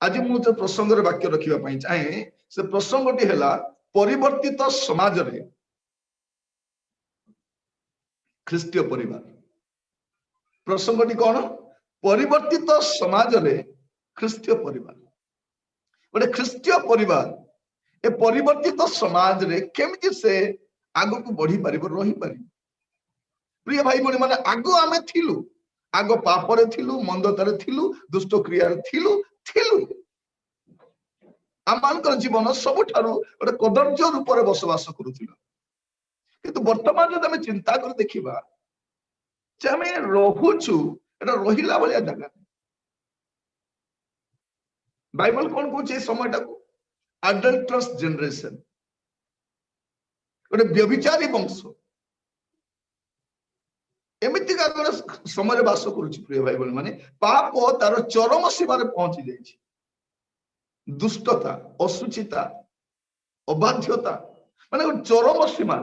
आज मुझे प्रसंग वाक्य रखा चाहे से प्रसंगटी है परिवर्तित समाज रे ख्रीष्टीय परिवार। प्रसंगटी कौन? परिवर्तित समाज रे ख्रीष्टीय परिवार। गोटे ख्रीष्टीय परिवार ए परिवर्तित समाज रे केमिति से आगो को बढ़ी पारिबो रही पारिबो। प्रिय भाई बहन माने आगो आमे थिलु, आगो पापरे थिलु, मंदतारे थिलु, दुष्ट क्रिया थिलु थिलु। आमानकर जीवन सबुठारु गोटे कदर्य रूप में बसवास करुथिला। किंतु वर्तमान जब आमे चिंता कर देखिबा जे आमे रहुछु एटा रहिला बलिया जगह। बाइबल कौन कहूँ समयटा को अडल्टरस जनरेशन, गोटे व्यभिचारी वंश एमितिका गोटे समय बास करुछि। प्रिय भाई बहन माने पाप तार चरम सीमा पहुंची जाइछि। दुष्टता, असुचिता, अबाध्यता माने चरम सीमा।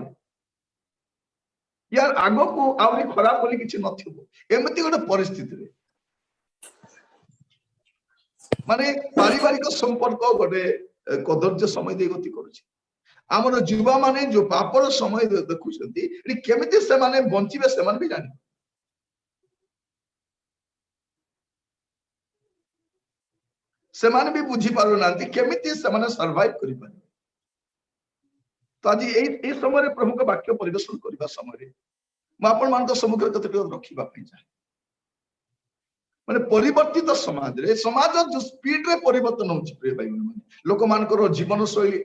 यार आग को आउरी खराब बोली किछि नथिबो एमिति गोटे परिस्थिति रे माने पारिवारिक संपर्क गोटे कदर्य समय दे गति करुछि। आमर युवा माने जो पापर समय देखुछंती केमिति से माने बंचिबे से माने भी जानि। से माने भी बुझी पारु नांती केमिति से माने सर्वाइव करि पारे। तो आज ए समय प्रभु का वाक्य परिवेशन करबा समय म आपन मान सम्मुख कतटे रखिबा पई चाहे। माने परिवर्तित समाज रे समाज जो स्पीड रे परिवर्तन होछि। प्रिय भाई माने लोक मानकर जीवन शैली,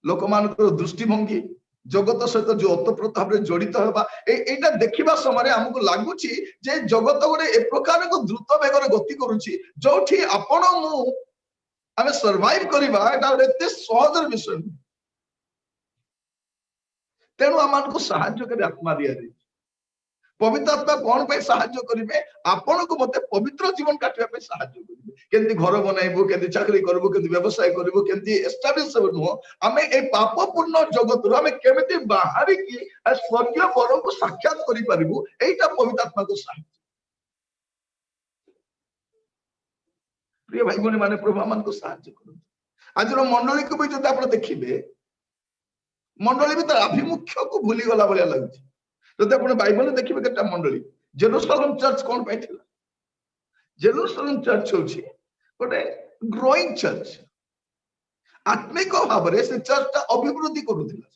लोक मानकर दृष्टिभंगी जगत सहित जो ओतप्रोत भाव जड़ित होबा एटा देखिबा समय हमको लागुछि जे जगत गोटे ए प्रकार को द्रुत वेगर गति करूछि जोठी आपण मु आमे सर्वाइव करबा एटा एते सहज विषय। तेणु आमानको साहाय्य करे आत्मा दिया रे। पवित्र आत्मा कौन पे साहाय्य करिवे? आपण को मते पवित्र जीवन काटिया पे साहाय्य करिवे। केंति घर बनाइबो, केंति चाकरी करबो, केंति व्यवसाय करबो, केंति एस्टाब्लिश होबो नुह आमे ए पापपूर्ण जगत रो आमे केमिति बाहरी की स्वर्गीय वर को साक्षात करि परिबो एटा पवित्र आत्मा को साहाय्य। प्रिय भाई बहन माने प्रभु आमान को साहाय्य करू। आज रो मंडली को भी जदि आपण देखिबे मंडली भी तर अभिमुख्य को भूली गला बलिया लागुछि। जदि आपण बाइबल देखिबे केटा मंडली जेरूशलेम चर्च कौन पाइथिला? जेरूशलेम चर्च होछि गोटे ग्रोइंग चर्च। आत्मिक भाव रे से चर्चटा अभिवृद्धि करूथिला।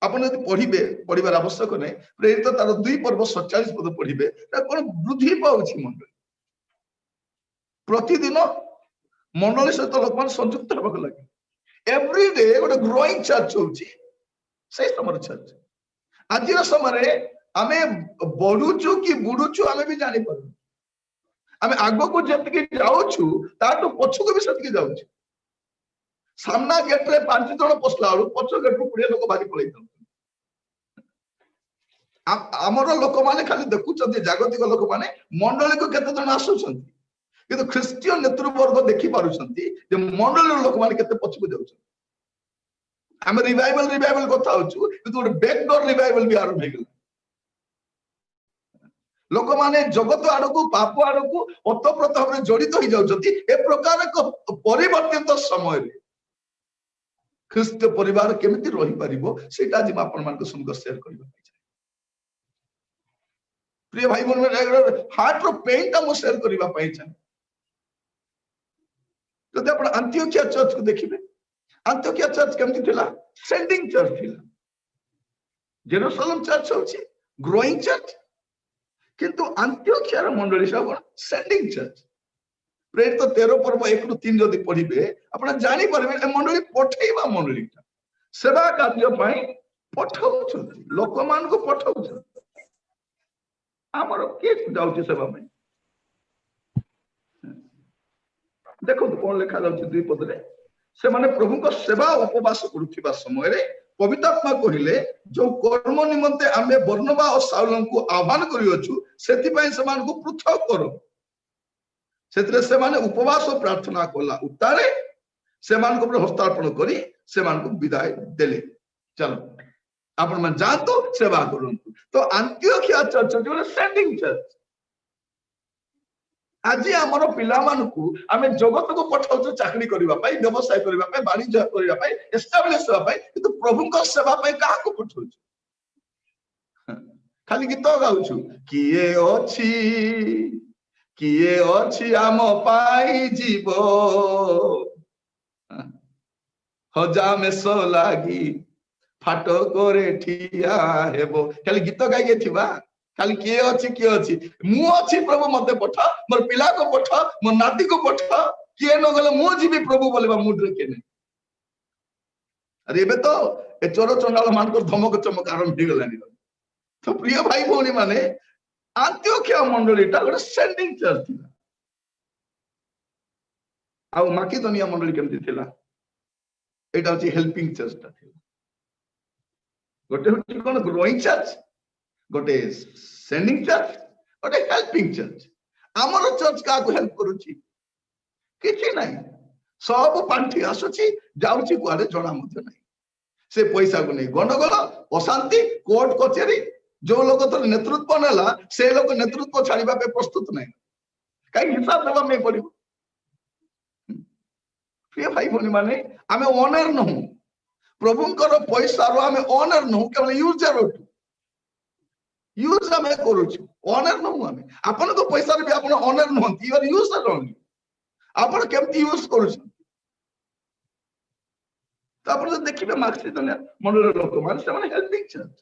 आपण यदि पढिबे पढिबार आवश्यक नै प्रेरित तार 2 पर्व 47 पद पढिबे कोन वृद्धि पाउछि मंडली। प्रतिदिन मंडली सहित लोकमान संयुक्त होबाक लागे। एवरी डे गोटे ग्रोइंग चर्च होछि से समर चर्च। आज समय आमे बढ़ुचु कि बुडुचु आमे भी जानि पारु। आमे आगो को जतके जाउछु ताटो पछको भी सतके जाउछु। सामना गेट रे 5 जण पसला आलु पछ गेट को 20 लोक बारी पळै जाउ। हमर लोक माने खाली देखुचंती जागतिक लोक माने मंडली को केते जण आसुचंती किंतु ख्रिस्टियन नेतृवर्ग देखि पारुचंती जे मंडली लोक माने केते पछको जाउछन। आमे रिवाइवल कथा होछु किंतु गोटे बैकडोर रिवाइवल भी आरंभ हेगला। लोक माने जगत आड़ को पाप आड़ को ओतप्रोत भाव जड़ित हो जाउछंती। ए प्रकार परिवर्तित समय रे ख्रिस्ट परिवार केमिति रही पारिबो सेटा आज आपण मान को संग शेयर करबा चाहे। प्रिय भाई बहन हार्ट रो पेन ता मो शेयर करबा चाहे। जदि आपण अंत्योकिया चर्च को देखिबे अंत्योकिया चर्च केमति थिला? सेंडिंग चर्च थिला। जेरूशलेम चर्च होछि ग्रोइंग चर्च किंतु अंत्योकिया रो मंडली सब सेंडिंग चर्च। प्रेरित 13 पर्व 1 रु 3 जदि पढिबे आपण जानि परबे ए मंडली पठेइबा मंडली सेवा कार्य पई पठाउछन लोक मान को पठाउछन। हमर के जाउछि सेवा में देखो कोन लेखा जाउछि 2 पद रे से माने प्रभु को सेवा उपवास करुथिबा समय रे पवित्र आत्मा कहिले जो कर्म निमंते आमे बर्नबा और शाऊल को आह्वान करियोछु सेति पई समान को पृथक करो। सेतरे से माने उपवास और प्रार्थना कला उतारे से मान को हस्तार्पण करी से मान को विदाई देले। चलो आपण मन जानतो सेवा करंतु। तो अंत्योकिया चर्च जो सेंडिंग चर्च आज आमर पिला आम जगत को पठाऊ चाकरी करने व्यवसाय करने वाणिज्य करने एस्टाब्लिश किंतु प्रभु सेवा क्या पठाऊ खाली गीत गाउछु किए अच्छी आम पाई जीव हजामेश लागी फाटक ठिया हेबो खाली गीत गाई थिबा खाली किए अच्छी मु अच्छी प्रभु मते पठा मोर पिला को पठा मोर नाती को पठा किए न गले मु जीवी प्रभु बोलबा मुड रे केने अरे एबे तो ए चोर चंडाल मानकर धमक चमक आरंभ हो गलानी तो प्रिय भाई भौणी माने आंत्योखिया मंडलीटा गोटे सेंडिंग चर्च थिला आ माकिदोनिया मंडली केमती थिला एटा होची हेल्पिंग चर्च ता थिला गोटे होची कोन ग्रोइंग चर्च गोटे सेंडिंग चर्च गोटे हेल्पिंग चर्च आमर चर्च का को हेल्प करूची किछि नाही सब पांठी आसुची जाउची कुआडे जणा मते नाही से पैसा को नहीं गंडगोल अशांति कोर्ट कचेरी जो लोग तो नेतृत्व नेला से लोग नेतृत्व छाड़िबा पे प्रस्तुत नहीं कहीं हिसाब देवा में पड़ो प्रिय भाई भौणी माने आमे ऑनर नहु प्रभुंकर पैसा रो आमे ऑनर नहु केवल यूजर होटु यूज आमे करूछु ऑनर नहु आमे आपन को पैसा रे भी आपन ऑनर नहंती यू आर यूजर ओनली आपन केमती यूज करूछु तो आप देखिए मार्क्सिस्ट मंडल लोक मैंने हेल्पिंग चर्च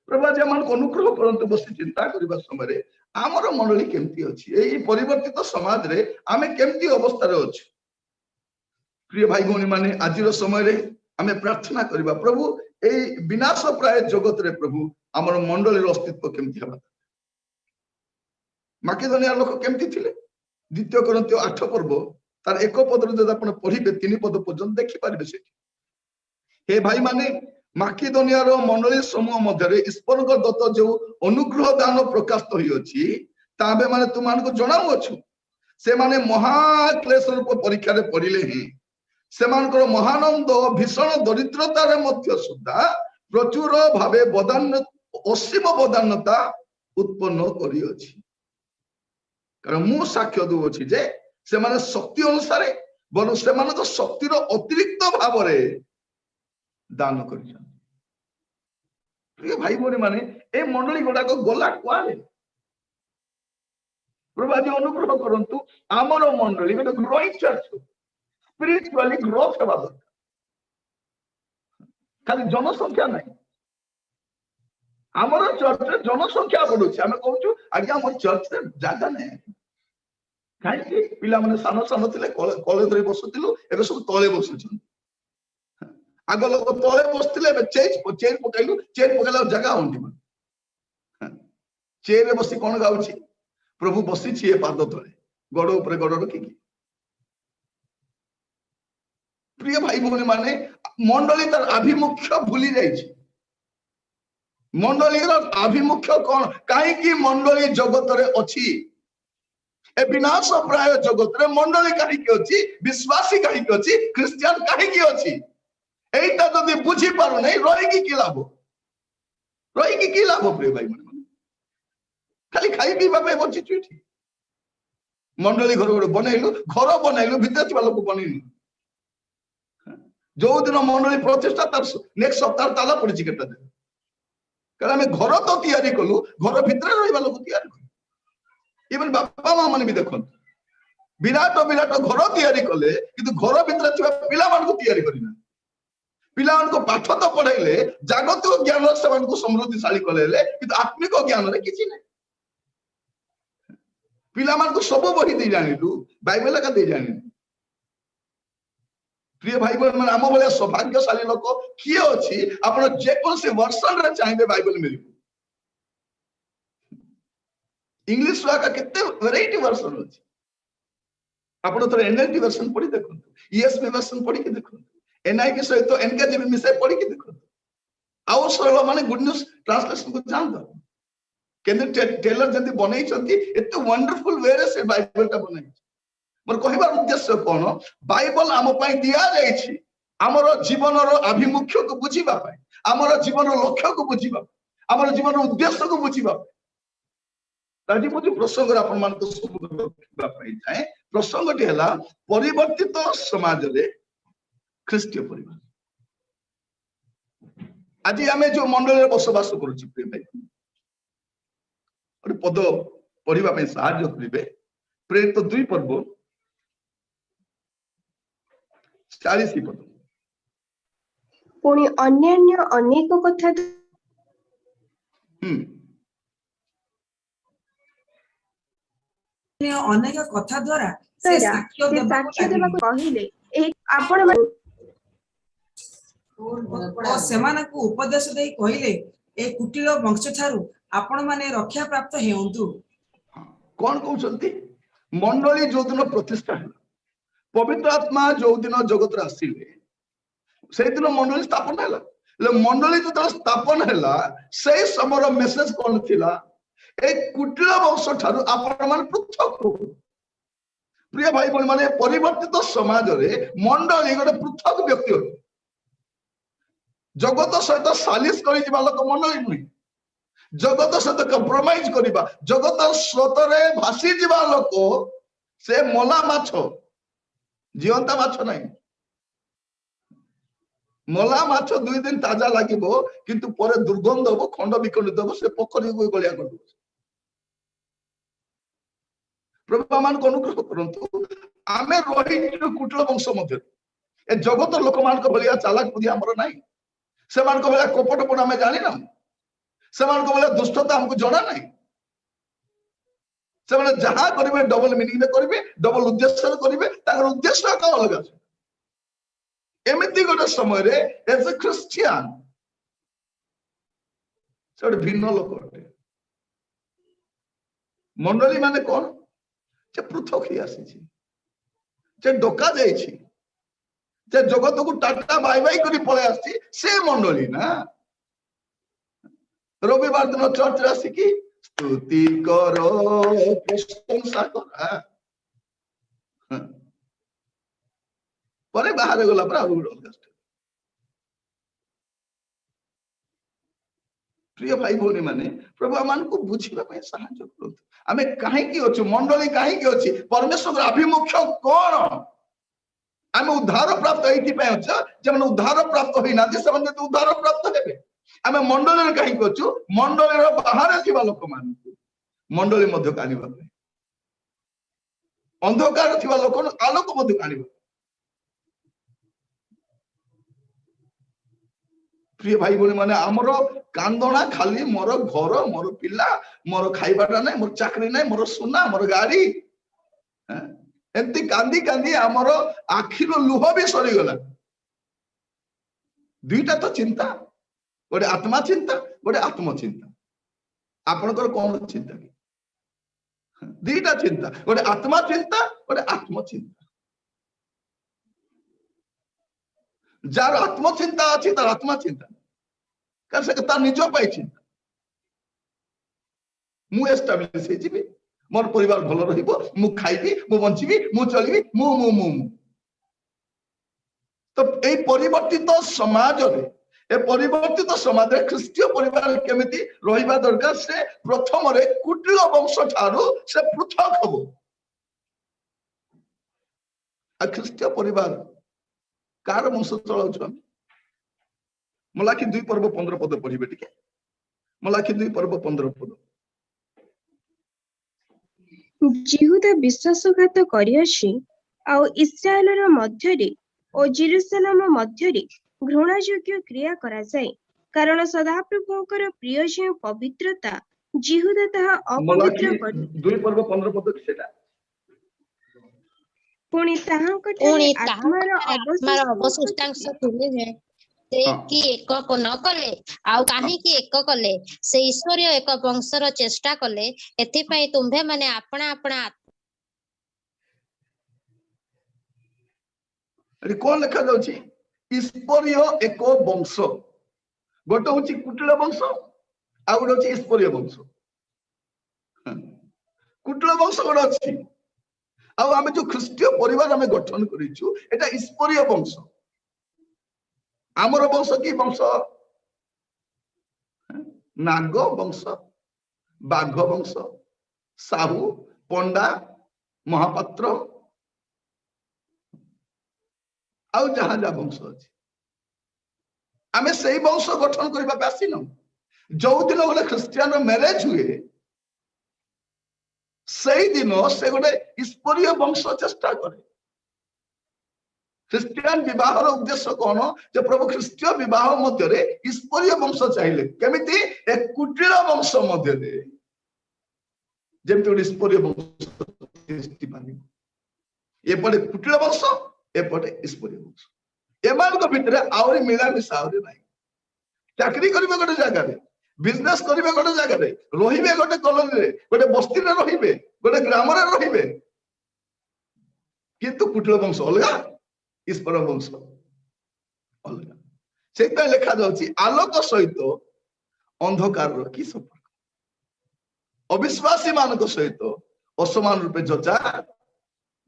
प्रभु जी आम अनुग्रह करते बस चिंता करने समय आमर मंडली केमती अच्छी यही परिवर्तित समाज रे आमे केमती अवस्था अच्छे प्रिय भाई भौणी माने आज समय आमे प्रार्थना करबा प्रभु ए विनाश प्राय जगत रे प्रभु आमर मंडली अस्तित्व केमती हबा माकिदोनिया लोक केमती थिले द्वितीय कोरिन्थियो 8 पर्व तार एक पद जब आप पढ़े 3 पद पर्यंत देखिपारे से हे भाई माने माकिदोनिया रो मंडली समूह मध्य ईश्वर दत्त जो अनुग्रह दान प्रकाशित होई अछि ताबे माने तुमान को जणाउ अछु से माने महाक्लेश रूप परीक्षा रे पड़िले ही से मानकर महानंद भीषण दरिद्रता रे मध्य सुद्धा प्रचुर भावे बदान असीम बदान्यता उत्पन्न करी अछि कारण मु साक्ष्य दउ अछि जे से माने शक्ति अनुसार बरु से माने तो शक्तिर अतिरिक्त भाव रे दान करिछन प्रिय भाई भौणी माने ए मंडली गोडा को गोला कुआले प्रभु आज अनुग्रह करंतु आमर मंडली गोटे ग्रोइंग चर्च स्पिरिचुअली ग्रोथ हेबा दरकार खाली जनसंख्या नहीं आमर चर्च रे जनसंख्या बढ़ुछि आमे कहूछु आज्ञा हमर चर्च रे जागा नहीं कहीं पिला माने सान सान थिले कॉलेज रे बसुतिलु एबे सब तळे बसुछन आग लोग तळे बसतिले एबे चेयर पकाइलु चेयर पकाइला जगह होंटी चेयर रे बसी कोन गाउछि प्रभु बसी छी ए पाद तळे गड़ ऊपर गड़ रखी प्रिय भाई भौणी माने मंडली तार आभिमुख्य भूली जाइछि मंडली रो आभिमुख्य कोन काहे कि मंडली जगत रे अछि ए विनाश प्राय जगत रे मंडली काहे कि अछि विश्वासी काहे कि अछि क्रिश्चियन काहे कि अछि एटा जदि बुझी पारो नै रहिकी की लाभ प्रिय भाई माने खाली खाई पीबा पे बची छी मंडली घर गोटे बनैलु भीतर थिबा लोक बनैलु जो दिन मंडली प्रतिष्ठा तार नेक्स्ट सप्ताह ताला पड़ी केटा दिन कारण आम घर तो तैयारी कलु घर भितर रहिबा लोक तैयारी कलु इवन बापा मां माने भी देखन विराट विराट घर तैयारी कले किंतु घर भितर थिबा पिला मान को तैयारी करिना पिला मान को पाठ तो पढ़ाइले जागतिक ज्ञान से मान को समृद्धिशाली कलेले किंतु आत्मिक ज्ञान रे किछि नै पिला मान को सब बही दे जानिलु बाइबल का दे जानिलु प्रिय भाई बहन आम भाया सौभाग्यशाली लोक किए अच्छी आप जेकोसी वर्सन रे चाहिए बाइबल मिल इंग्लिश का केते वेराइटी वर्सन अछि आपण तो एनएलटी वर्सन पढ़ी देखो ईएसवी वर्सन पढ़ी के देखो एनआईवी सहित एनकेजीवी मिसे पढ़ी के देखो आउ सरल माने गुड न्यूज ट्रांसलेशन को जान दो केंद्र टेलर जंती बनै छथि एते वंडरफुल वे रे से बाइबल का बनै मोर कहबार उद्देश्य कोन बाइबल आम पई दिया जायछि हमर जीवन रो अभिमुख्य को बुझिबा पई हमर जीवन रो लक्ष्य को बुझिबा हमर जीवन रो उद्देश्य को बुझिबा आज मुझे प्रसंग जाए प्रसंगटी है परिवर्तित समाज रे ख्रीष्टीय परिवार। आज आम जो मंडल बसवास करुच्चे प्रिय भाई गोटे पद पढ़ा साहाଯ୍य करेंगे प्रेरित 2 पर्व 40 पद। पुणी अन्यान्य अनेक कथा अनेक कथा द्वारा साक्ष्य देबाकु कहिले आपण सेमानकु उपदेश देई कहिले ए कुटिल वंश ठारू आपण माने रक्षा प्राप्त हेउंतु। कौन कहउछंती मंडली जो दिन प्रतिष्ठा है पवित्र आत्मा जो दिन जगत रे आसीले से दिन मंडली स्थापन हैला ले मंडली जो स्थापन हैला से समर मेसेज कौन थिला ए कुटिल वंश ठारू आपण माने पृथक हो। प्रिय भाई बहन माने परिवर्तित समाज रे मंडली गोटे पृथक व्यक्ति हो जगत सहित सालिस करी जिबा लोक मंडली नुई जगत सहित कंप्रोमाइज करिबा जगत स्रोत रे भासी जिबा लोक से मला माछ जीवंता माछ नहीं मला माछ 2 दिन ताजा लागिबो किंतु परे दुर्गंध हो खंड विखंडित हो से पोखरी को गलिया कर दो। प्रभु मान को अनुग्रह करंतु आमे रही कुटिल वंश मध्य ए जगत लोक मान को भलिया चालाक बुद्धि हमर नाही से मान को भलिया कपटपण आमे जानि ना से मान को भलिया दुष्टता हमको जणा नाही से माने जहां करिवे डबल मीनिंग में करिवे डबल उद्देश्य करिवे ताकर उद्देश्य का अलग আছে एमिति गोटे समय रे एज ए क्रिश्चियन से भिन्न लोक अटे मंडली माने कोन जे पृथक ही आसी छी जे डोका जाई छी जे जगत को टाटा बाय बाय करी पळे आसी से मंडली ना रविवार दिन चर्च रे आसी की स्तुति करो प्रशंसा करा परे बाहर गला पर आउ गोटे प्रिय भाई भौनी माने प्रभु मान को बुझिबा पय सहायता करत आमे काहे की अछि मंडली काहे की अछि परमेश्वर अभिमुख्य कोन आमे उद्धार प्राप्त एथि पय अछि जे उद्धार प्राप्त होई ना जे सबने तो उद्धार प्राप्त हेबे आमे मंडली काहे की अछि मंडली रो बाहर थिबा लोक मान मंडली मध्य कानिबा अंधकार थिबा लोक आलोक मध्य कानिबा। प्रिय भाई बोली माने हमरो कांदना खाली मोर घर मोर पिला मोर खाइबाटा नै मोर चाकरी नै मोर सोना मोर गाड़ी एंती कांदी कांदी हमरो आखिरो लुह भी सरी गला। दुईटा तो चिंता गोटे आत्मा चिंता गोटे आत्म चिंता आपनकर कोन चिंता की दुईटा चिंता गोटे आत्मा चिंता गोटे आत्म चिंता जार आत्म चिंता अछि तार आत्मा चिंता कर से तार निज पाई चिंता मु एस्टाब्लिश हे जिबे मोर परिवार भलो रहिबो मु खाइबी मु बंचिबी मु चलिबी मु मु मु तो ए परिवर्तित समाज रे ए परिवर्तित समाज रे ख्रीष्टीय परिवार केमिति रहिबा दरकार से प्रथम रे कुटिल वंश ठारू से पृथक हबो आ ख्रीष्टीय परिवार कार वंश चलाउछ हम मलाखी 2 पर्व 15 पद पढ़िबे टिके मलाखी 2 पर्व 15 पद। जिहुदा विश्वासघात करियछि आ इस्राएल रो मध्य रे ओ जेरूशलेम मध्य रे घृणायोग्य क्रिया करा जाय कारण सदाप्रभुंकर प्रिय जे पवित्रता जिहुदा ताहा अपवित्र कर 2 पर्व 15 पद सेटा पुणी ताहांकठारे आत्मार अवशिष्टांश थिले जे से कि एक को न कले आउ काहे कि एक कले से ईश्वरीय एक वंशर चेष्टा कले एथि पई तुम्भे माने अपना अपना अरे कोन लिखा जाउची ईश्वरीय एक वंश गोटे होची कुटिल वंश आ गोटे होची ईश्वरीय वंश कुटिल वंश गोटे अछि आ आमे जो ख्रीष्टीय परिवार आमे गठन करिछु एटा ईश्वरीय वंश आमर वंश की वंश नाग वंश बाघ वंश साहू पंडा महापात्र आउ जहाँ जहाँ वंश अच्छे आम से वंश गठन करने आसीन जो दिन गोटे ख्रिस्टियान मैरेज हुए से दिन से गोटे ईश्वरीय वंश चेष्टा करे ख्रिस्टियान विवाह उद्देश्य कौन जो प्रभु ख्रिस्टीय विवाह मध्य ईश्वरीय वंश चाहिए केमिति एक कुटिल वंश मध्य जमी गोटे ईश्वरीय वंश एपटे कुटिल वंश एपटे ईश्वरीय वंश एमान भितर आहरी मिलामिशा आहरी ना चाकरी करेंगे गोटे जगह बिजनेस करेंगे गोटे जगह रे गोटे कॉलोनी गोटे बस्ती रे गोटे ग्राम रे किंतु कुटिल वंश अलग ईश्वर वंश अलग से लिखा जाउछि आलोक सहित अंधकार कि संपर्क अविश्वासी मान सहित असमान रूपे जचा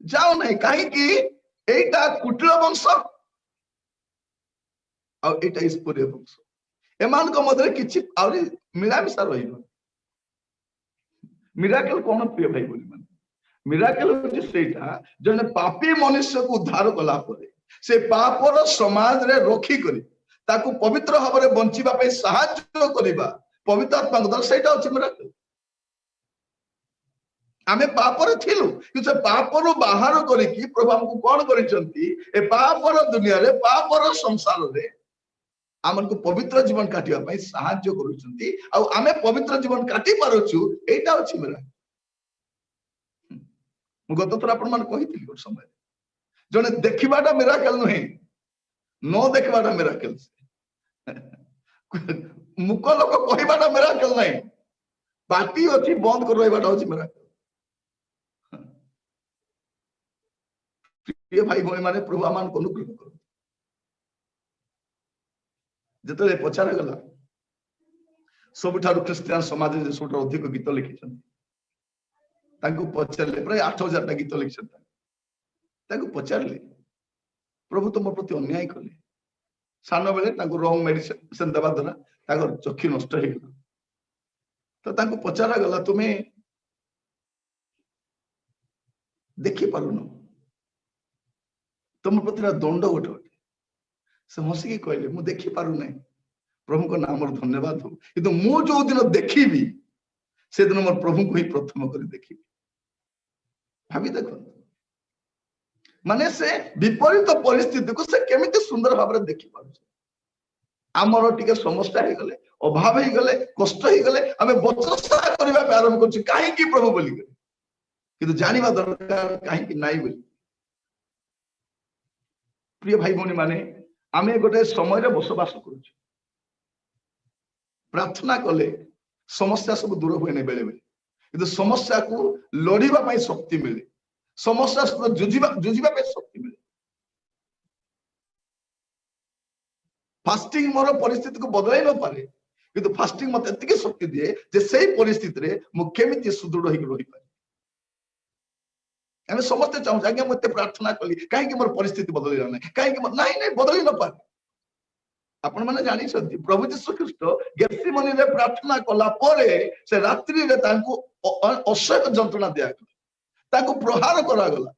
जाओ नहीं कहीं एटा कुटिल वंश आटा ईश्वरीय वंश एमान मध्य किछि आउरी मिलामिशा रहिबो मिराकल कौन प्रिय भाई बोली माने मिराकल होछि सेटा जने पापी मनुष्य को उद्धार कला परे से पापर समाज रे रखी करी ताकू पवित्र भाव में बंचिबा पे सहायता करिबा पवित्र आत्मा द्वारा सेटा होछि मिराकल आमे पापर थिलु कि से पापर बाहर करी कि प्रभु हमको कोन करिसंती ए पापर दुनिया रे पापर संसार रे आमन को पवित्र जीवन काटिबा पे सहायता करूछंती आ आमे पवित्र जीवन काटी पारुछु एटा होछि मिराकल मु गत थोर आपण मान कहितली गोट समय जने देखिबाटा मिराकल नुहे न देखिबाटा मिराकल मुख लोक कहिबाटा मिराकल नहीं पार्टी अछि बंद कर रहिबाटा होछि मिराकल प्रिय भाई भाई माने प्रभु आमान को अनुग्रह करो जतले पचारा गला सबठारु क्रिश्चियन समाज जे सबठारु अधिक गीत लिखिछन तांको पचारले प्राय 8000 टा गीत लिखिछन तांको पचारले प्रभु तुम प्रति अन्याय कले सान बेले तांको रंग मेडिसिन देवा द्वारा तांको चक्षु नष्ट हे गला तो तांको पचारा गला तुमे देखि पारुन तुम प्रति दंड गोटे से हसिकी कहले मु देखि पारु नहीं प्रभु को नाम धन्यवाद हो किंतु मु जो दिन देखिबी से दिन मोर प्रभु को ही प्रथम कर देखिबी भाभी देखो माने से विपरीत परिस्थिति को से केमिति सुंदर भाव में देखि पारु आमर टिके समस्या हे गले अभाव हे गले कष्ट हे गले हमें बचसा करबा आरंभ करछि काहे की प्रभु बोली किंतु जानिबा दरकार काहे की नाही बोली प्रिय भाई भौणी माने आमे गोटे समय रे बसवास करूछ प्रार्थना कले समस्या सब दूर होय नै बेले बेले किंतु समस्या को लड़ीबा पई शक्ति मिले समस्या सहित जुझिबा पे शक्ति मिले फास्टिंग मोर परिस्थिति को बदलाई न पारे किंतु फास्टिंग मते एतिके शक्ति दिए जे सेही परिस्थिति रे मु केमिति सुदृढ़ होई रही पारे आमे समस्त चाहू आज्ञा मते प्रार्थना कली काहे कि मोर परिस्थिति बदलिला नै काहे कि नाही नै बदली न पारे आपण माने जानि छथि प्रभु यीशु ख्रीष्ट गेत्सेमनी रे प्रार्थना कला परे से रात्रि रे तांको असह्य जंत्रणा दिया ताको प्रहार करा गला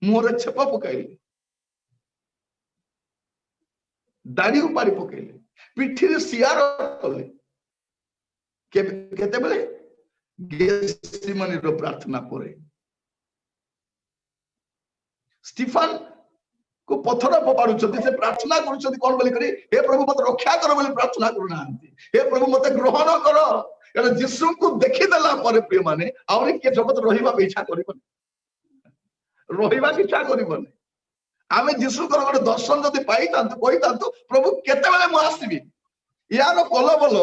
मुहरे छेप पकाइले दाढ़ी उपारी पकाइले पिठी रे सियार कले केते बेले गेत्सेमनी रो प्रार्थना परे स्टीफन को पत्थर फोपाड़ुछथि से प्रार्थना करूछथि कोन बोली करी हे प्रभु मत रक्षा कर बोली प्रार्थना करू नांती हे प्रभु मत ग्रहण कर कारण यीशु को देखि देला पर प्रिय माने और के जगत रहिबा इच्छा करिबन रहिबा इच्छा करिबन आमे यीशु कर गोटे दर्शन जदि पाई तांतु कहि तांतु प्रभु केते बेले म आसीबी यार कलबल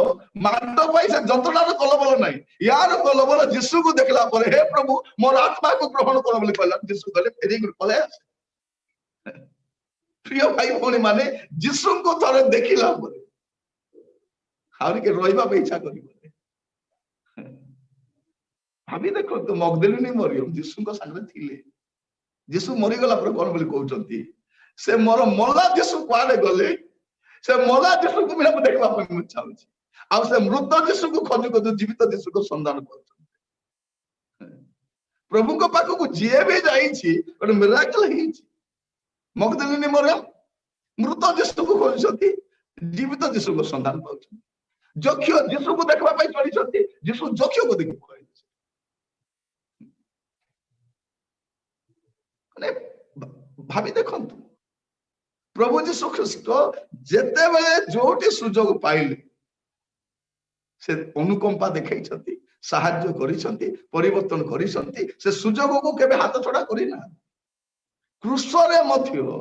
माड पाई से जंत्रणार कलबल नाही यार कलबल यीशु को देखला पर हे प्रभु मोर आत्मा को ग्रहण कर बोली कहला यीशु कहले फेरी पले प्रिय भाई भौणी माने यीशु को थरे देखिला पर हारि के रहिबा पे इच्छा करिबो भाभी देखो तो मगदलिनी मरियम यीशु को संगे थिले यीशु मरि गला पर कोन बोली कहउचंती से मोर मल्ला यीशु कुआडे गले से मल्ला यीशु को बिना देखला पर इच्छा होची आ से मृत यीशु को खोज को जीवित यीशु को संधान करछन प्रभु को पाखु को जे भी जाइछि गोटे मिराकल हिछि मगदलिनी मरियम मृत यीशु को खोजछथि जीवित यीशु को संधान पाउछथि जक्ष यीशु को देखबा पई चलिछथि यीशु जक्ष को देखि पळै माने भाबी देखंतु प्रभु यीशु ख्रीष्ट जेते बेले जोटी सुजोग पाइले से अनुकंपा देखैछथि साहाय्य करिसंती परिवर्तन करिसंती से सुजोग को केबे हाथ छडा करिना क्रूसरे मथियो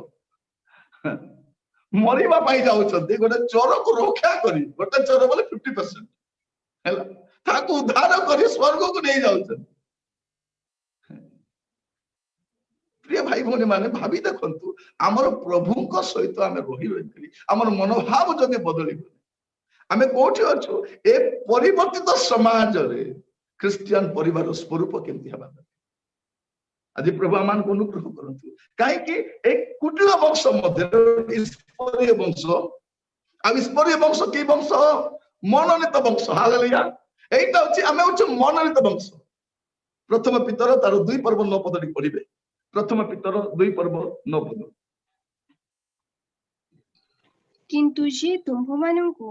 मरिबा पाई जाउछंती गोटे चोर को रक्षा करी गोटे चोर बोले 50% हैला ताको उद्धार करी स्वर्ग को नहीं जाउछंती प्रिय भाई भौणी माने भाबी देखंतु हमर प्रभु को सहित आमे रही रही हमर मनोभाव जदि बदली आमे कोठी अछु ए परिवर्तित समाज रे क्रिश्चियन परिवार स्वरूप केमति हबा आज प्रभु आमान को अनुग्रह करंतु काहे कि एक कुटिल वंश मध्य ईश्वरीय वंश आ ईश्वरीय वंश की वंश मनोनीत वंश हालेलुया एटा अछि आमे अछि मनोनीत वंश प्रथम पितर तार 2 पर्व 9 पद पढिबे प्रथम पितर 2 पर्व 9 पद किंतु जे तुम्भमानंकु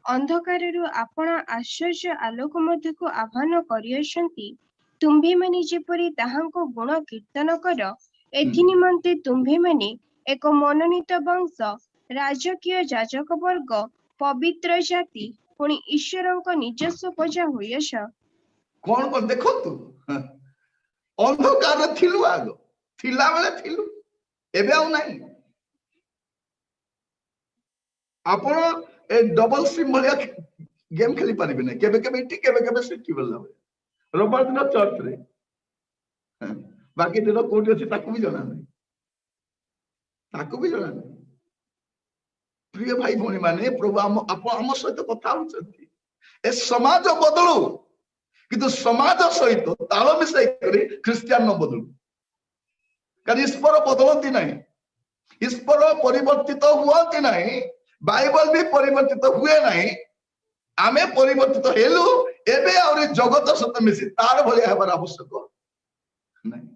अंधकाररु आपण आश्चर्य आलोक मध्यकु आह्वान करियछंती तुम्भे माने जेपरि ताहांको गुण कीर्तन कर एथि निमंते तुम्भे माने एक मनोनीत वंश राजकीय जाजक वर्ग पवित्र जाति पुणी ईश्वरंको निजस्व प्रजा होयछ कोन कोन देखंतु अंधकार थिलु आगो थिला बेले थिलु एबे आउ नाही आपण ए डबल सिम भलिया गेम खेली पारिबे नै केबे केबे इटी केबे केबे सिटी बल्ला रविवार दिन चर्च रे बाकी दिन कोठी अछि ताकू भी जाना नहीं ताकू भी जाना नहीं प्रिय भाई भौणी माने प्रभु हम सहित कथा होचंती ए समाज बदलू किंतु समाज सहित ताल मिसाई करी क्रिश्चियन न बदलू कारण ईश्वर बदलती नहीं ईश्वर परिवर्तित हुआती नहीं बाइबल भी परिवर्तित हुए नहीं आमे परिवर्तित हेलु एबे और जगत सहित मिसी तार भलिया हेबार आवश्यक नहीं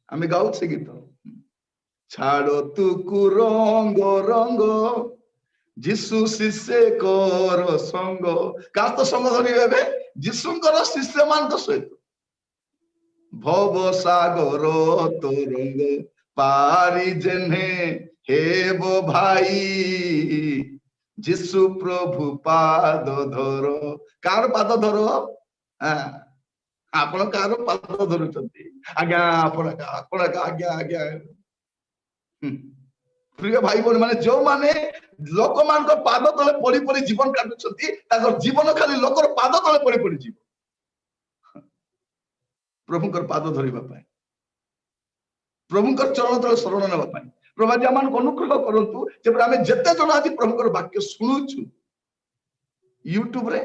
आमे गाउ से गीत छाड़ो तुकु रंग रंग जिसु शिष्य कर संग का तो संग धरि हेबे जिसुंकर शिष्य मान तो सहित भव सागर तरंग पारी जेने हेबो भाई जिसु प्रभु पाद धर कार पाद धर आपण कार पाद धरुचंती आज्ञा आपण आज्ञा आज्ञा प्रिय भाई बोल माने जो माने लोक मान को पाद तले पड़ी पड़ी जीवन काटुचंती ताकर जीवन खाली लोकर पाद तले पड़ी पड़ी जीव प्रभुकर पाद धरिबा पाए प्रभुकर चरण तले शरण नेबा पाए प्रभु जी आमान अनुग्रह करंतु जे आमे जते जण आज प्रभुकर वाक्य सुनुछु यूट्यूब रे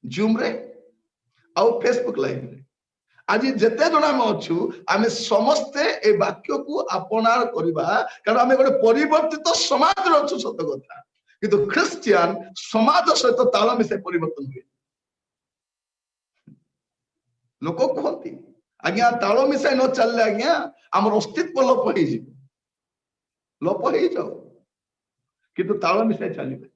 जूम रे आ फेसबुक लाइव रे आज जते जण आमे अछु आमे समस्ते ए वाक्य को अपनार करबा कारण आमे गोटे परिवर्तित समाज रे अछु सत कथा किंतु क्रिश्चियन समाज सहित ताल मिसे परिवर्तन हुए लोक कहती आज्ञा ताल मिसाई न चलले आज्ञा हमर अस्तित्व लोप होई जी लोप हो जाओ किंतु ताल मिसाई चलिबे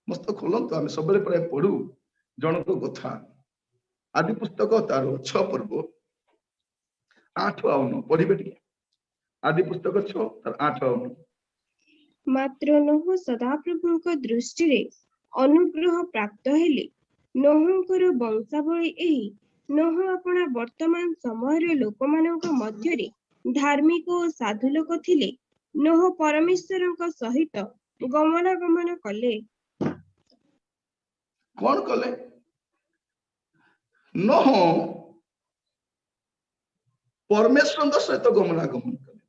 मस्त खोलंतु आमे सबले प्राय पढू जणको कथा आदि पुस्तक तार 6 पर्व 8 और 9 पढिबे टिके आदि पुस्तक 6 तार 8 और 9 मात्र नोह सदाप्रभुଙ୍କ दृष्टिरे अनुग्रह प्राप्त हेले नोहଙ୍କର वंशावली एही नोह अपना वर्तमान समय लोकमानଙ୍କ ମଧ୍ୟରେ धार्मिक और साधु लोक थिले नोह परमेश्वरଙ୍କ सहित गमनागमन कले कौन कले नोह परमेश्वर सहित गमनागमन कले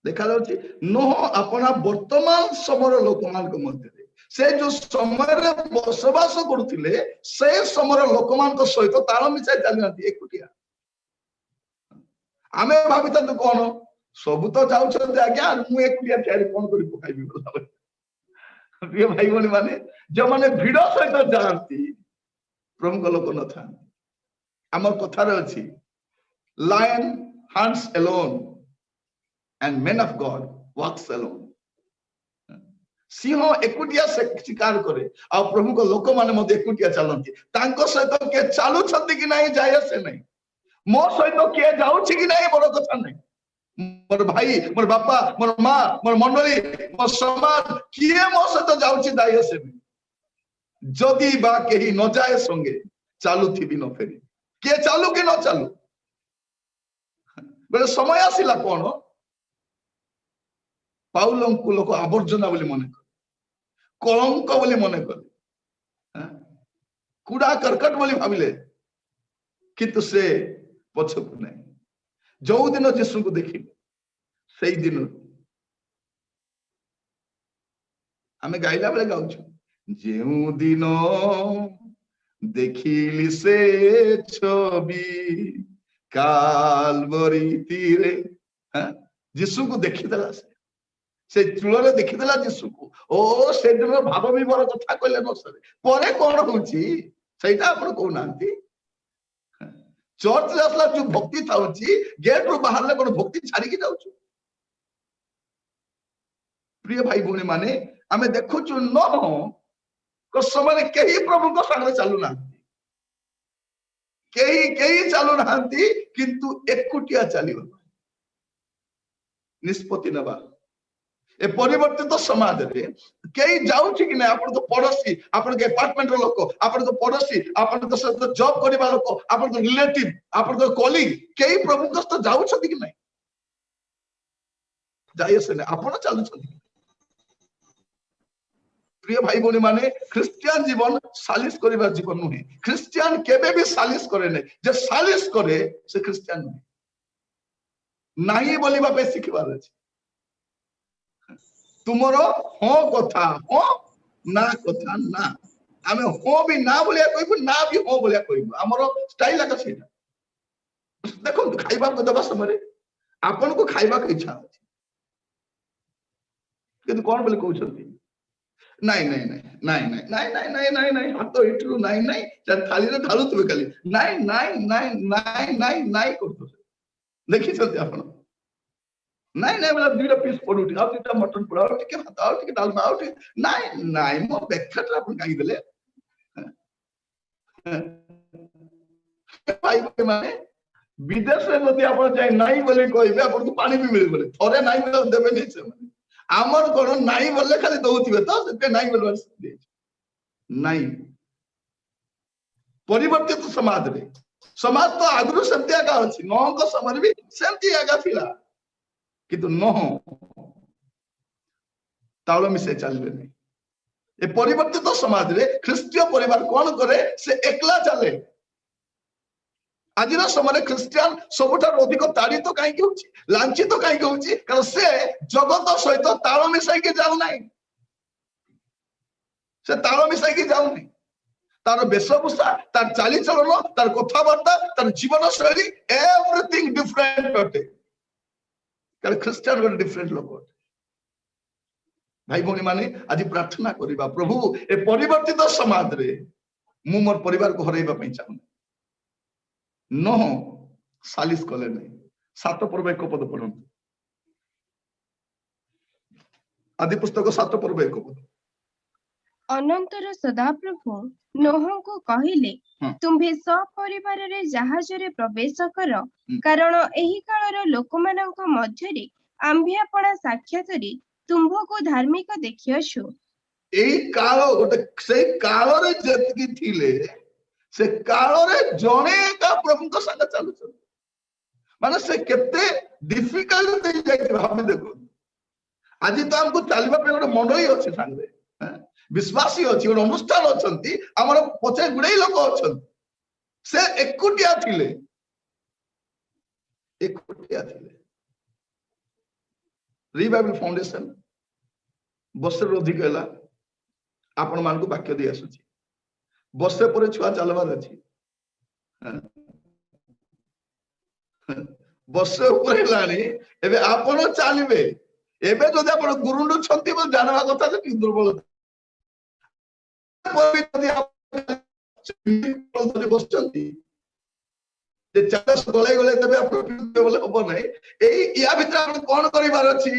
देखा जाउछि नोह अपना वर्तमान समय लोक मान मध्य से जो समय बसवास करुथिले से समय लोक मान सहित ताल मिसाई चली नांती एकुटिया आमे भाबिता तो कोन सब तो जाउछन आज्ञा मु एकुटिया चारि कोन करि पकाइबी बोला प्रिय भाई बोली माने जो माने भिड़ सहित जानती प्रभु को लोक न था आम कथार अच्छी lion hunts alone and men of God walks alone Singh एकुटिया शिकार करे आ प्रभु को लोक माने मते एकुटिया चलंती तांको सहित के चालू छथि कि नहीं जाय से नहीं मो सहित के जाउछि कि नहीं बड़ कथा नहीं मोर भाई मोर बापा मोर मां मोर मंडली मोर समाज किए मो सहित जाउछि जाय से नहीं जदि बा केही न जाय संगे चालू थी भी न फेरी के चालू कि न चालू बेले समय आसिला कोन पाउलंकु लोक आवर्जना बोली मन कलंक बोली मन कले कूड़ा कर्कट बोली भाविले किंतु से पछकु नहीं जो दिन यीशु को देखिले सेई दिन आमे गाइला बेले गाउछु जेउ दिन देखिली से छवि कालवरी तीरे यीशु को देखिदेला से चूल देखीदेला यीशु को ओ से दिन भाव विवर कथा कहले न सरे परे कोन होची सेटा आपण को नांती चर्च आसला जो भक्ति थाउची गेट रो बाहर ले कोन भक्ति छाड़ी के जाउछु प्रिय भाई भौणी माने आमे देखुछु न को समय केही प्रभु को संगे चालू ना केही चालू नांती किंतु एकुटिया चलिबो निष्पत्ति नबा ए परिवर्तित समाज रे कई जाउछि कि नै आपन को पड़ोसी आपन के अपार्टमेंट रो लोक आपन को पड़ोसी आपन को साथ जॉब करबा लोक आपन को रिलेटिव आपन को कलीग कई प्रभु को तो जाउछथि कि नै जायसे नै आपन चालुछथि प्रिय भाई बोनी माने क्रिश्चियन जीवन सालिस करबा जीवन नुहे क्रिश्चियन केबे भी सालिस करे नै जे सालिस करे से क्रिश्चियन नुहे नाही बोलिबा पे सिखबार अछि तुमरो हो कथा हो ना कथा ना आमे हो भी ना बोलिया कहबो ना भी हो बोलिया कहबो हमरो स्टाइल आका सेटा देखो खाइबा को दबा समय आपन को खाइबा के इच्छा अछि किंतु कोन बोले कहउछथि नाही नाही नाही नाही नाही नाही नाही नाही नाही हाथ तो इटरू नाही नाही थाली रे ढालू तुबे खाली नाही नाही नाही नाही नाही नाही करतो देखि छथि आपन नहीं नहीं मतलब दुईटा पीस पड़ू आ दुईटा मटन पड़ा टिके भात आ टिके दाल आ टिके नहीं नहीं मो बेखट अपन काई देले भाई माने विदेश रे नदी अपन जाय नहीं बोले कहबे अपन तो पानी भी मिले बोले थोड़े नहीं मिले देबे नहीं से माने आमर कोन नहीं बोले खाली दउथिबे तो से नहीं बोलवा नहीं परिवर्तित समाज रे समाज तो आगु सेमती आगा अछि नो को समय भी सेमती आगा थिला किंतु न ताल मिसे चलबे नहीं ए परिवर्तित समाज रे ख्रीस्टीय परिवार कोन करे से एकला चले आज समय ख्रीस्टियान सबुठार अधिक ताड़ित कहीं होची लांछित कहीं होची कारण से जगत सहित ताल मिसाई के जाउ नाही से ताल मिसाई के जाउ नाही तार वेशभूषा तार चाली चलन तार कथाबार्ता तार जीवन शैली एवरीथिंग डिफरेंट अटे कारण ख्रीस्टियान गोटे डिफरेंट लोक भाई भौणी माने आज प्रार्थना करिबा प्रभु ए परिवर्तित समाज रे मु मोर परिवार को हरैबा पई चाहू न सालिस कले नहीं 7 पर्व 1 पद पढ़ंतु आदि पुस्तक 7 पर्व 1 पद अनंतर सदाप्रभु नोह को कहिले तुम्भे सपरिवार रे जहाज रे प्रवेश कर कारण एही कालर लोकमानक मध्य रे आंभियापणा साक्षात रे तुम्भ को धार्मिक देखियछु एही काल गोटे से काल रे जतकी थिले से काल रे जणे का प्रभु को संग चालू छ माने से केते डिफिकल्ट दे जाय भाबे देखो आज तो हमको चालबा पे गोटे मंडली अछि संगे विश्वासी अछि गोटे अनुष्ठान अछंती हमर पछे गुडे लोक अछंती से एकुटिया थिले रिवाइवल फाउंडेशन बसर अधिक हैला आपण मान को वाक्य दे आसुची बसे पर छुआ चलबार अछि बसे ऊपर हेलानी एबे आपण चलिबे एबे जदि आपण गुरुंडु छंती बल जानवा कथा से कि दुर्बल ବସିଛନ୍ତି ଯେ ଚାଷ ଗଳାଇ ଗଳାଇ ଦେବେ ଆପଣ ପିଉଥିବେ ବୋଲେ ହବ ନାହିଁ। ୟା ଭିତରେ ଆପଣ କଣ କରିବାର ଅଛି?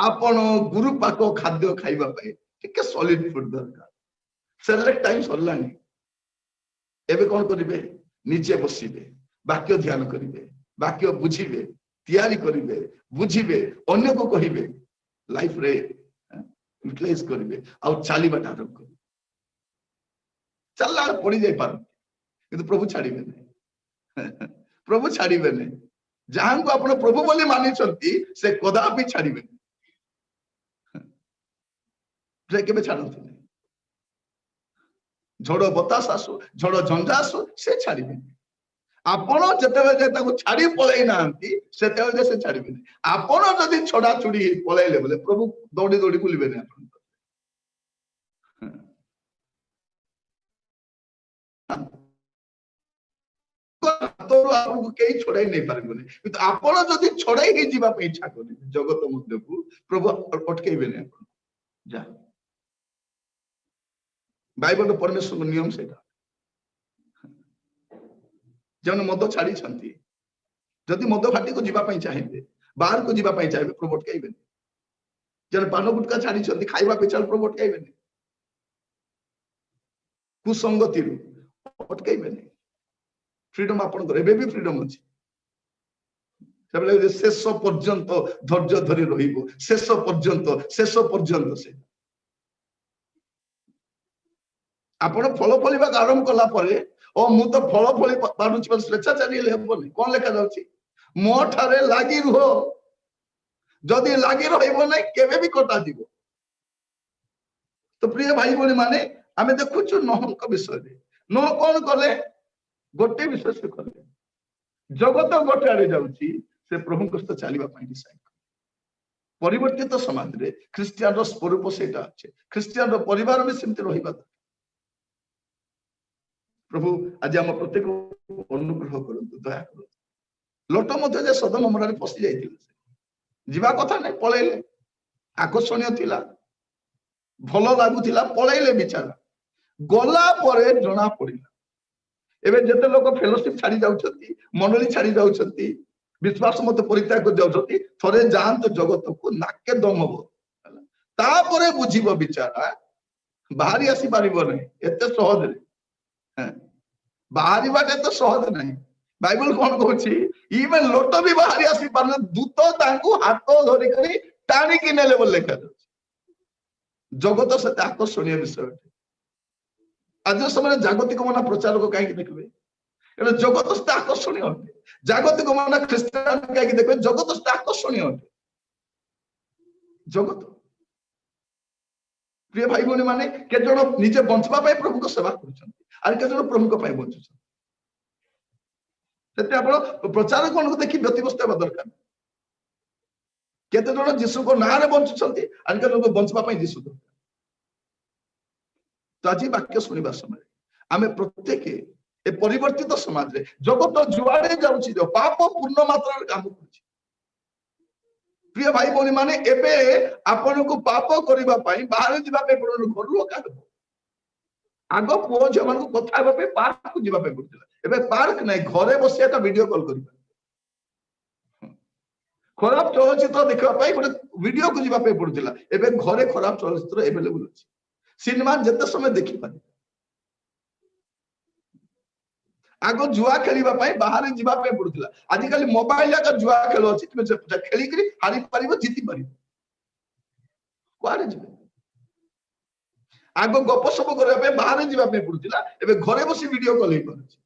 ଆପଣ ଗୁରୁ ପାକ ଖାଦ୍ୟ ଖାଇବା ପାଇଁ ଟିକେ ସଲିଡ ଫୁଡ ଦରକାର। ସେରେଲାକ୍ ଟାଇମ ସରିଲାଣି। ଏବେ କଣ କରିବେ? ନିଜେ ବସିବେ, ବାକ୍ୟ ଧ୍ୟାନ କରିବେ, ବାକ୍ୟ ବୁଝିବେ, ତିଆରି କରିବେ, ବୁଝିବେ, ଅନ୍ୟକୁ କହିବେ, ଲାଇଫରେ ୟୁଟିଲାଇଜ କରିବେ, ଆଉ ଚାଲିବାଟା ଆରମ୍ଭ କରିବେ। ଚାଲିଲା ବେଳେ ପଡି ଯାଇପାରନ୍ତି କିନ୍ତୁ ପ୍ରଭୁ ଛାଡିବେ ନାହିଁ। ପ୍ରଭୁ ଛାଡିବେନି। ଯାହାଙ୍କୁ ଆପଣ ପ୍ରଭୁ ବୋଲି ମାନିଛନ୍ତି ସେ କଦାପି ଛାଡିବେନି। ସେ କେବେ ଛାଡନ୍ତିନି। ଝଡ ବତାସ ଆସୁ, ଝଡ ଝଞ୍ଜା ଆସୁ, ସେ ଛାଡିବେନି। ଆପଣ ଯେତେବେଳେ ତାକୁ ଛାଡି ପଳେଇ ନାହାନ୍ତି ସେତେବେଳେ ସେ ଛାଡିବେନି। ଆପଣ ଯଦି ଛଡା ଛୁଡି ପଳେଇଲେ ବୋଲେ ପ୍ରଭୁ ଦୌଡି ଦୌଡି ବୁଲିବେନି ଆପଣଙ୍କ। ଆପଣଙ୍କୁ କେହି ଛଡାଇ ନେଇ ପାରିବେନି। କିନ୍ତୁ ଆପଣ ଯଦି ଛଡାଇ ହେଇଯିବା ପାଇଁ ଇଚ୍ଛା କରିବେ ଜଗତ ମଧ୍ୟକୁ, ପ୍ରଭୁ ଅଟକେଇବେନି ଆପଣ। ଯା ବାଇବଲର ପରମେଶ୍ୱରଙ୍କ ନିୟମ ସେଇଟା। ଯେଉଁମାନେ ମଦ ଛାଡିଛନ୍ତି, ଯଦି ମଦ ଘାଟିକୁ ଯିବା ପାଇଁ ଚାହିଁବେ, ବାହାରକୁ ଯିବା ପାଇଁ ଚାହିଁବେ, ପ୍ରଭୁ ଅଟକେଇବେନି। ଯେଉଁମାନେ ପାନ ଗୁଟକା ଛାଡିଛନ୍ତି, ଖାଇବା ପିଛା ପ୍ରଭୁ ଅଟକେଇବେନି। କୁସଙ୍ଗତିରୁ ଅଟକେଇବେନି। ଫ୍ରିଡମ ଆପଣଙ୍କର ଏବେ ବି ଫ୍ରିଡମ ଅଛି। ସେବେଳେ ଶେଷ ପର୍ଯ୍ୟନ୍ତ ଧୈର୍ଯ୍ୟ ଧରି ରହିବ, ଶେଷ ପର୍ଯ୍ୟନ୍ତ ସେ। ଆପଣ ଫଳ ଫଳିବାକୁ ଆରମ୍ଭ କଲା ପରେ, ମୁଁ ତ ଫଳ ଫଳି ପାରୁଛି, ସ୍ୱେଚ୍ଛାଚାରୀ ହେଲେ ହେବନି। କଣ ଲେଖାଯାଉଛି? ମୋ ଠାରେ ଲାଗି ରୁହ, ଯଦି ଲାଗି ରହିବ ନାହିଁ କେବେ ବି କଟାଯିବ। ତ ପ୍ରିୟ ଭାଇ ଭଉଣୀ ମାନେ, ଆମେ ଦେଖୁଛୁ ନୋହଙ୍କ ବିଷୟରେ। ନୋହ କଣ କଲେ? ଗୋଟେ ବିଶ୍ୱାସ କଲେ। ଜଗତ ଗୋଟେ ଆଡେ ଯାଉଛି, ସେ ପ୍ରଭୁଙ୍କ ସହିତ ଚାଲିବା ପାଇଁ ଡିସାଇଡ୍ କଲେ। ପରିବର୍ତ୍ତିତ ସମାଜରେ ଖ୍ରୀଷ୍ଟିଆନର ସ୍ୱରୂପ ସେଇଟା ଅଛି। ଖ୍ରୀଷ୍ଟିଆନର ପରିବାର ବି ସେମିତି ରହିବା ଦରକାର। ପ୍ରଭୁ ଆଜି ଆମ ପ୍ରତ୍ୟେକ ଅନୁଗ୍ରହ କରନ୍ତୁ, ଦୟା କରନ୍ତୁ। ଲୋଟ ମଧ୍ୟ ଯେ ସଦମ ଗମୋରାରେ ପଶି ଯାଇଥିଲେ, ଯିବା କଥା ନାହିଁ, ପଳେଇଲେ। ଆକର୍ଷଣୀୟ ଥିଲା, ଭଲ ଲାଗୁଥିଲା, ପଳେଇଲେ ବିଚାରା। ଗଲା ପରେ ଜଣା ପଡିଲା। ଏବେ ଯେତେ ଲୋକ ଫେଲୋସିପ ଛାଡି ଯାଉଛନ୍ତି, ମଣ୍ଡଳୀ ଛାଡି ଯାଉଛନ୍ତି, ବିଶ୍ୱାସ ମତେ ପରିତ୍ୟାଗ କରି ଯାଉଛନ୍ତି, ଥରେ ଯାଆନ୍ତୁ ଜଗତକୁ, ନାକେ ଦମ ହବ। ତାପରେ ବୁଝିବ ବିଚାରା ବାହାରି ଆସି ପାରିବ ନାହିଁ ଏତେ ସହଜରେ। ବାହାରିବାଟା ଏତେ ସହଜ ନାହିଁ। ବାଇବଲ କଣ କହୁଛି? ଇଭେନ ଲୋଟ ବି ବାହାରି ଆସି ପାରିଲେ, ଦୂତ ତାଙ୍କୁ ହାତ ଧରିକରି ଟାଣିକି ନେଲେ ବୋଲି ଲେଖାଯାଉଛି। ଜଗତ ସେତେ ଆକର୍ଷଣୀୟ ବିଷୟ। ଆଜିର ସମୟରେ ଜାଗତିକ ମନା ପ୍ରଚାରକ କାହିଁକି ଦେଖିବେ? ଏଟା ଜଗତ ସେତେ ଆକର୍ଷଣୀୟ ଅଟେ। ଜାଗତିକ ମନା ଖ୍ରୀଷ୍ଟିଆନ କାହିଁକି ଦେଖିବେ? ଜଗତ ସେତେ ଆକର୍ଷଣୀୟ ଅଟେ। ଜଗତ। ପ୍ରିୟ ଭାଇ ଭଉଣୀ ମାନେ, କେତେ ଜଣ ନିଜେ ବଞ୍ଚିବା ପାଇଁ ପ୍ରଭୁଙ୍କ ସେବା କରୁଛନ୍ତି, ଆଉ କେତେ ଜଣ ପ୍ରଭୁଙ୍କ ପାଇଁ ବଞ୍ଚୁଛନ୍ତି। ସେଥିପାଇଁ ଆପଣ ପ୍ରଚାରକମାନଙ୍କୁ ଦେଖି ବ୍ୟତିବ୍ୟସ୍ତ ହେବା ଦରକାର। କେତେ ଜଣ ଯୀଶୁଙ୍କ ନାଁରେ ବଞ୍ଚୁଛନ୍ତି, ଆଉ କେତେ ଲୋକ ବଞ୍ଚିବା ପାଇଁ ଯୀଶୁ ଦରକାର। ତ ଆଜି ବାକ୍ୟ ଶୁଣିବା ସମୟରେ ଆମେ ପ୍ରତ୍ୟେକ ଏ ପରିବର୍ତ୍ତିତ ସମାଜରେ, ଜଗତ ଯୁଆଡେ ଯାଉଛି, ପାପ ପୂର୍ଣ୍ଣ ମାତ୍ରାରେ କାମ କରୁଛି। ପ୍ରିୟ ଭାଇ ଭଉଣୀ ମାନେ, ଏବେ ଆପଣଙ୍କୁ ପାପ କରିବା ପାଇଁ ବାହାରେ ଯିବା ପାଇଁ ପଡୁନି, ଘରୁ ଅକା ହେବ। ଆଗ ପୁଅ ଝିଅ ମାନଙ୍କୁ କଥା ହେବା ପାଇଁ ପାର୍କକୁ ଯିବା ପାଇଁ ପଡୁଥିଲା, ଏବେ ପାର୍କ ନାହିଁ, ଘରେ ବସି ଏକ ଭିଡିଓ କଲ କରିବା। ଖରାପ ଚଳଚ୍ଚିତ୍ର ଦେଖିବା ପାଇଁ ଗୋଟେ ଭିଡିଓକୁ ଯିବା ପାଇଁ ପଡୁଥିଲା, ଏବେ ଘରେ ଖରାପ ଚଳଚ୍ଚିତ୍ର ଏଭେଲେବୁଲ ଅଛି। ସିନେମା ଯେତେ ସମୟ ଦେଖିପାରିବେ। ଆଗ ଜୁଆ ଖେଳିବା ପାଇଁ ବାହାରେ ଯିବା ପାଇଁ ପଡୁଥିଲା, ଆଜିକାଲି ମୋବାଇଲ ଆଗ ଜୁଆ ଖେଳ ଅଛି, ତୁମେ ଖେଳିକିରି ହାରି ପାରିବ, ଜିତି ପାରିବ। କୁଆଡେ ଯିବେ? ଆଗ ଗପ ସପ କରିବା ପାଇଁ ବାହାରେ ଯିବା ପାଇଁ ପଡୁଥିଲା, ଏବେ ଘରେ ବସି ଭିଡିଓ କଲ ହେଇପାରୁଛି।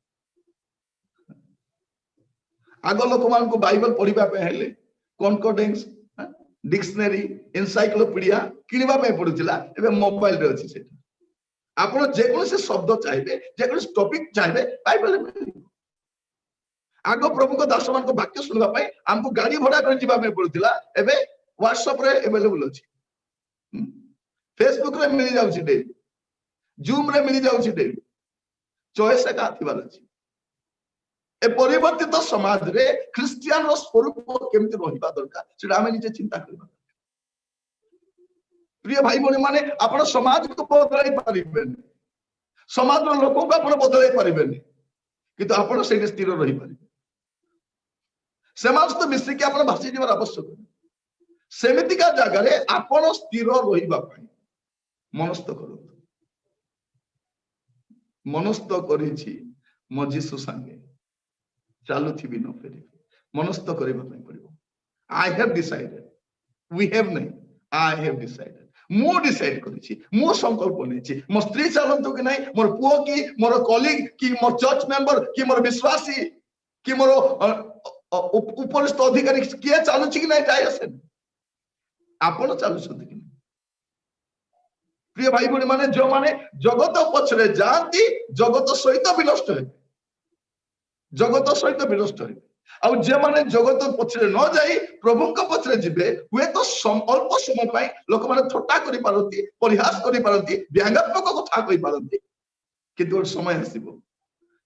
ଆଗ ଲୋକମାନଙ୍କୁ ବାଇବଲ ପଢିବା ପାଇଁ ହେଲେ କନକର୍ଡେନ୍ସ, ଡିକ୍ସନାରୀ, ଏନସାଇକ୍ଲୋପିଡିଆ କିଣିବା ପାଇଁ ପଡୁଥିଲା, ଏବେ ମୋବାଇଲରେ ଅଛି ସେଟା। ଆପଣ ଯେକୌଣସି ଶବ୍ଦ ଚାହିଁବେ, ଯେକୌଣସି ଟପିକ ଚାହିଁବେ, ବାଇବଲରେ ମିଳିବ। ଆଗ ପ୍ରଭୁଙ୍କ ଦାସମାନଙ୍କ ବାକ୍ୟ ଶୁଣିବା ପାଇଁ ଆମକୁ ଗାଡି ଭଡା କରି ଯିବା ପାଇଁ ପଡୁଥିଲା, ଏବେ ହ୍ୱାଟ୍ସଆପ ରେ ଏଭେଲେବୁଲ ଅଛି, ଫେସବୁକ ରେ ମିଳିଯାଉଛି ଡେଲି, ଜୁମ ରେ ମିଳିଯାଉଛି ଡେଲି। ଚଏସ ଏକା ଥିବାର ଅଛି। ଏ ପରିବର୍ତ୍ତିତ ସମାଜରେ ଖ୍ରୀଷ୍ଟିଆନର ସ୍ୱରୂପ କେମିତି ରହିବା ଦରକାର, ସେଟା ଆମେ ନିଜେ ଚିନ୍ତା କରିବା। ପ୍ରିୟ ଭାଇ ଭଉଣୀ ମାନେ, ଆପଣ ସମାଜକୁ ବଦଳାଇ ପାରିବେନି, समाज लोक को आप बदल पारे किंतु आप स्थिर रही पारे समाज तो मिसिकी आप भासी जावर आवश्यक सेमितिका जगह आपण स्थिर रही मनस्थ कर मनस्थ करिछि मो जीसु संगे चालुथिबि न फेरि मनस्थ करबा पड़िबो I have decided we have नहीं आई हैव डिसाइडेड मो डिसाइड करिछि मो संकल्प नेछि मो स्त्री चलंतु कि नहीं मोर पुओ की मोर कलीग कि मोर चर्च मेंबर कि मोर विश्वासी कि मोर उपरिस्थ अधिकारी किए चलुछि कि नहीं जाय आसे आपण चलुछथि कि प्रिय भाई बहनी माने जो माने जगत पछरे जाती जगत सहित विनष्ट है जगत सहित विनष्ट है आ जे माने जगत पछरे न जाई प्रभु के पछरे जिबे हुए तो अल्प समय पाई लोक माने थट्टा करि पारती परिहास करि पारती व्यंगात्मक कथा कहि पारती किंतु समय आसीबो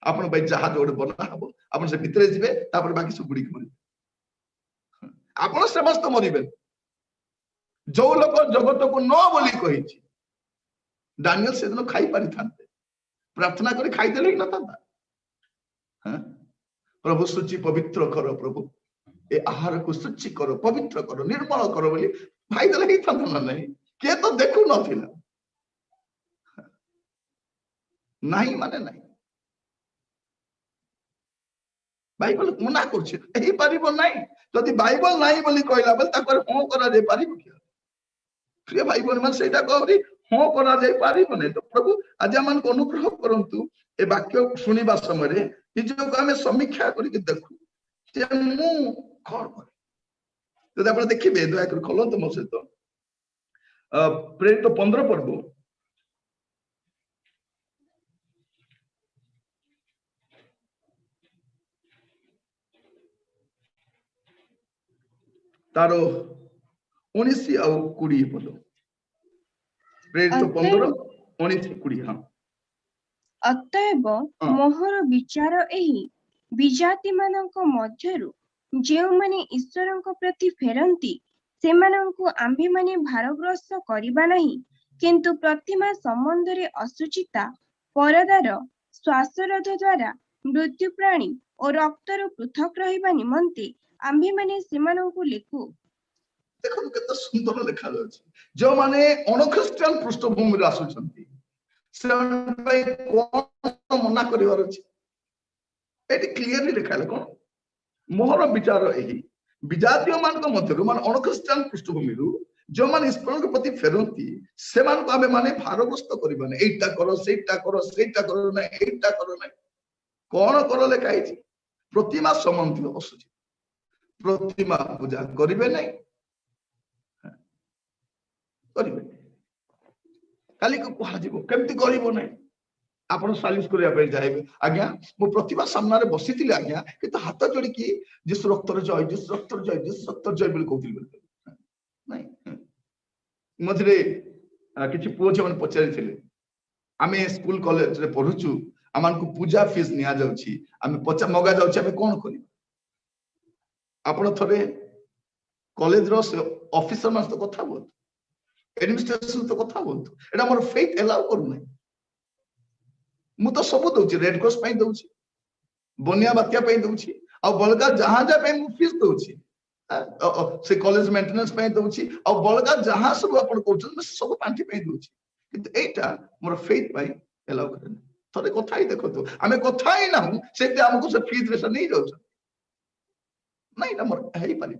आपण भाई जहाज ओड बना हबो आपण से भितरे जिबे तापर बाकी सब गुडी मरि आपण समस्त मरिबे जो लोक जगत को न बोली कहिछि दानियल से दिन खाई पारि थांते प्रार्थना करी खाई देले ही न था हां प्रभु सूची पवित्र करो प्रभु ए आहार को सूची करो पवित्र करो निर्मल करो बोली भाई देले ही था ना नहीं के तो देखु नथिला नहीं माने नहीं बाइबल मना करछि एही पारिबो नहीं जदि बाइबल नहीं बोली कहला बेल ताकर हो करा दे पारिबो कि प्रिय भाई बहन मान सेटा कहबी हाँ करा जाई पारिबो नै तो प्रभु आज आमान को अनुग्रह करंतु ए वाक्य सुनिबा समय रे निजो को हमें समीक्षा करी के देखु जे मु कोन करे तो आपण देखिबे दया कर खोलंतु मो सहित प्रेरित 15 पढ़बो तारो 19 आ 20 पद प्रेरित 15 19 20 हाँ अतएव मोहर विचार एही विजाति मानक मध्यरु जेउ माने ईश्वरक प्रति फेरंती सेमानंकु आम्भे माने भारग्रस्त करिबा नहीं किंतु प्रतिमा संबंध रे असुचिता परदार श्वासरोध द्वारा मृत्यु प्राणी और रक्तर पृथक रहिबा निमंते आम्भे माने सेमानंकु लेखु देखो केते सुंदर लिखा अछि जो माने अनख्रिस्टियन पृष्ठभूमि रे आसुचंती से कोन मना करिवार अछि एटी क्लियरली लिखा है कोन मोहर विचार एही विजातीय मान को मध्य मान अनख्रिस्टियन पृष्ठभूमि रु जो मान ईश्वर के प्रति फेरंती से मान को आमे माने भारग्रस्त करिबा नै एटा करो नै एटा करो नै कोन करो लेखा है प्रतिमा संबंधी असुचि प्रतिमा पूजा करिबे नै करिबे काली को कहा जीवो केमती करिवो नै आपण सालिस करिया पे जाइबे आज्ञा मो प्रतिभा सामने रे बसितिले आज्ञा कि तो हाथ जोड़ी की जिस रक्तर जय जिस रक्तर जय जिस रक्तर जय बोल कहतिल नहीं मधरे किछि पुओ जे मन पचारि थिले आमे स्कूल कॉलेज रे पढुछु आमान को पूजा फीस निया जाउछि आमे पचा मगा जाउछि आमे कोन करि आपण थरे कॉलेज रो ऑफिसर मास तो कथा बोल एडमिनिस्ट्रेशन तो कथा बोल एटा मोर फेथ एलाउ करू नै मु तो सब दउछि रेड क्रॉस पई दउछि बनिया बात्या पई दउछि आ बलगा जहां जा पई मु फीस दउछि से कॉलेज मेंटेनेंस पई दउछि आ बलगा जहां सब अपन कहउछन सब पांठी पई दउछि किंतु एटा मोर फेथ पई एलाउ करन थरे कथा ही देखो तो हमें कथा ही ना सेते हमको से फीस रे नहीं जाउछ नहीं ना मोर हेई पारि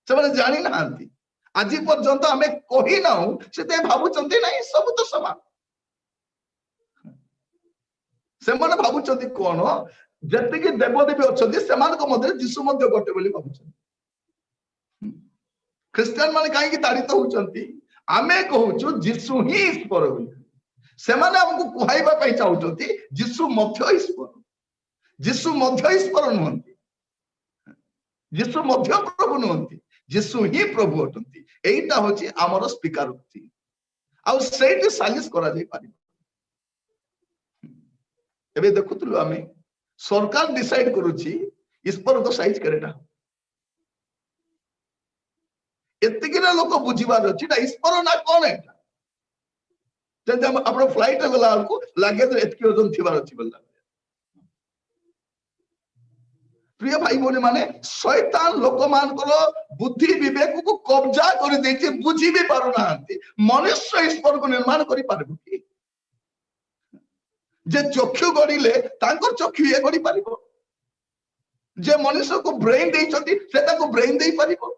से माने जानि ना आंती आज पर्यंत आमे कहि ना सेते भाबुचंती नहीं सब तो समान से माने भाबुचंती कोन जति के देवदेवी अछंती समान को मध्य जीसु मध्य गटे बोली भाबुचंती क्रिश्चियन माने काहे की ताड़ित होचंती आमे कहउछु जीसु ही ईश्वर बोली से माने हमको कुहाइबा पई चाहउचंती जीसु मध्य ईश्वर नहंती जीसु मध्य प्रभु नहंती जीसु ही प्रभु अटंती एटा होची हमर स्पीकर होती आ सेठी सालिस करा जाई पारि एबे देखुतलु आमे सरकार डिसाइड करूची ईश्वर को साइज करेटा एतिकिना लोक बुझिबार अछि ना ईश्वर ना कोन एटा जदि आपण फ्लाइट गला को लगेज एतकी ओजन थिबार अछि बोलला प्रिय भाई बोले माने शैतान लोक मानकर बुद्धि विवेक को कब्जा कर देछि बुझी भी पारु नांती मनुष्य ईश्वर को निर्माण करि पारबो कि जे चक्षु गड़िले तांकर चक्षु ये गड़ी पारिबो जे मनुष्य को ब्रेन देइछथि से ताको ब्रेन देइ पारिबो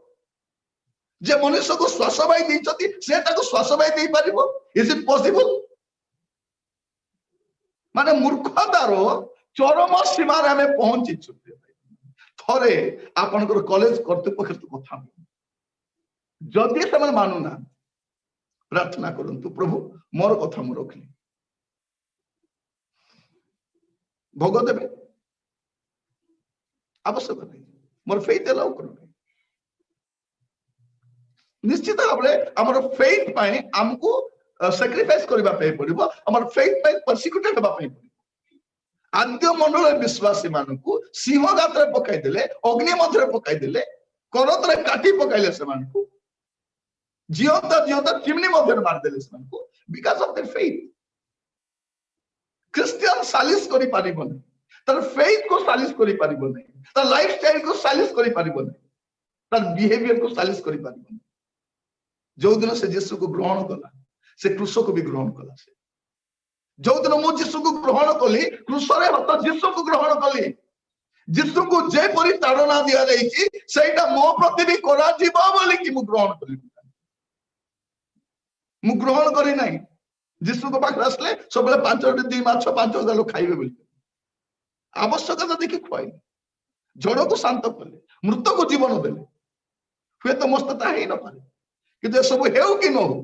जे मनुष्य को श्वास वायु देइछथि से ताको श्वास वायु देइ पारिबो इज इट पॉसिबल माने मूर्खतार चरम सीमा रे हमें पहुंची थरे आपनकर कॉलेज कर्तृपक्ष कथा जदि से मानु ना प्रार्थना करंतु प्रभु मोर कथा मु रखली भोग देवे आवश्यक नहीं मोर फेथ अलाउ करो निश्चित भाव आमर फेथ पाए हमको सैक्रिफाइस करबा पे पड़िबो हमर फेथ पाए परसिक्यूटेड हेबा पे पड़िबो आद्य मंडल विश्वासी मानकु सिंह गात्र पकाई देले अग्नि मध्य पकाई देले करतरे काटी पकाइले से मानकु जियोता चिमनी मध्य मार देले से मानकु because of their faith Christian सालिस करि पारिबोनी तर फेथ को सालिस करि पारिबोनी तर लाइफस्टाइल को सालिस करि पारिबोनी तर बिहेवियर को सालिस करि पारिबोनी जो दिन से यीशु को ग्रहण कला से क्रूस को भी ग्रहण कला से जो दिन मु यीशु को ग्रहण कली क्रूस रे हत यीशु को ग्रहण कली यीशु को जे परि ताड़ना दिया जाईची सेटा मो प्रति भी करा जीवा बोली कि मु ग्रहण कली मु ग्रहण करी नाही यीशु को पाख आसले सबले 5 दी माछ 5,000 लोग खाइबे बोली आवश्यकता देखि खुआई जड़ को शांत कले मृत को जीवन देले हुए तो मस्त ता ही न पारे कि सब हेउ कि न हो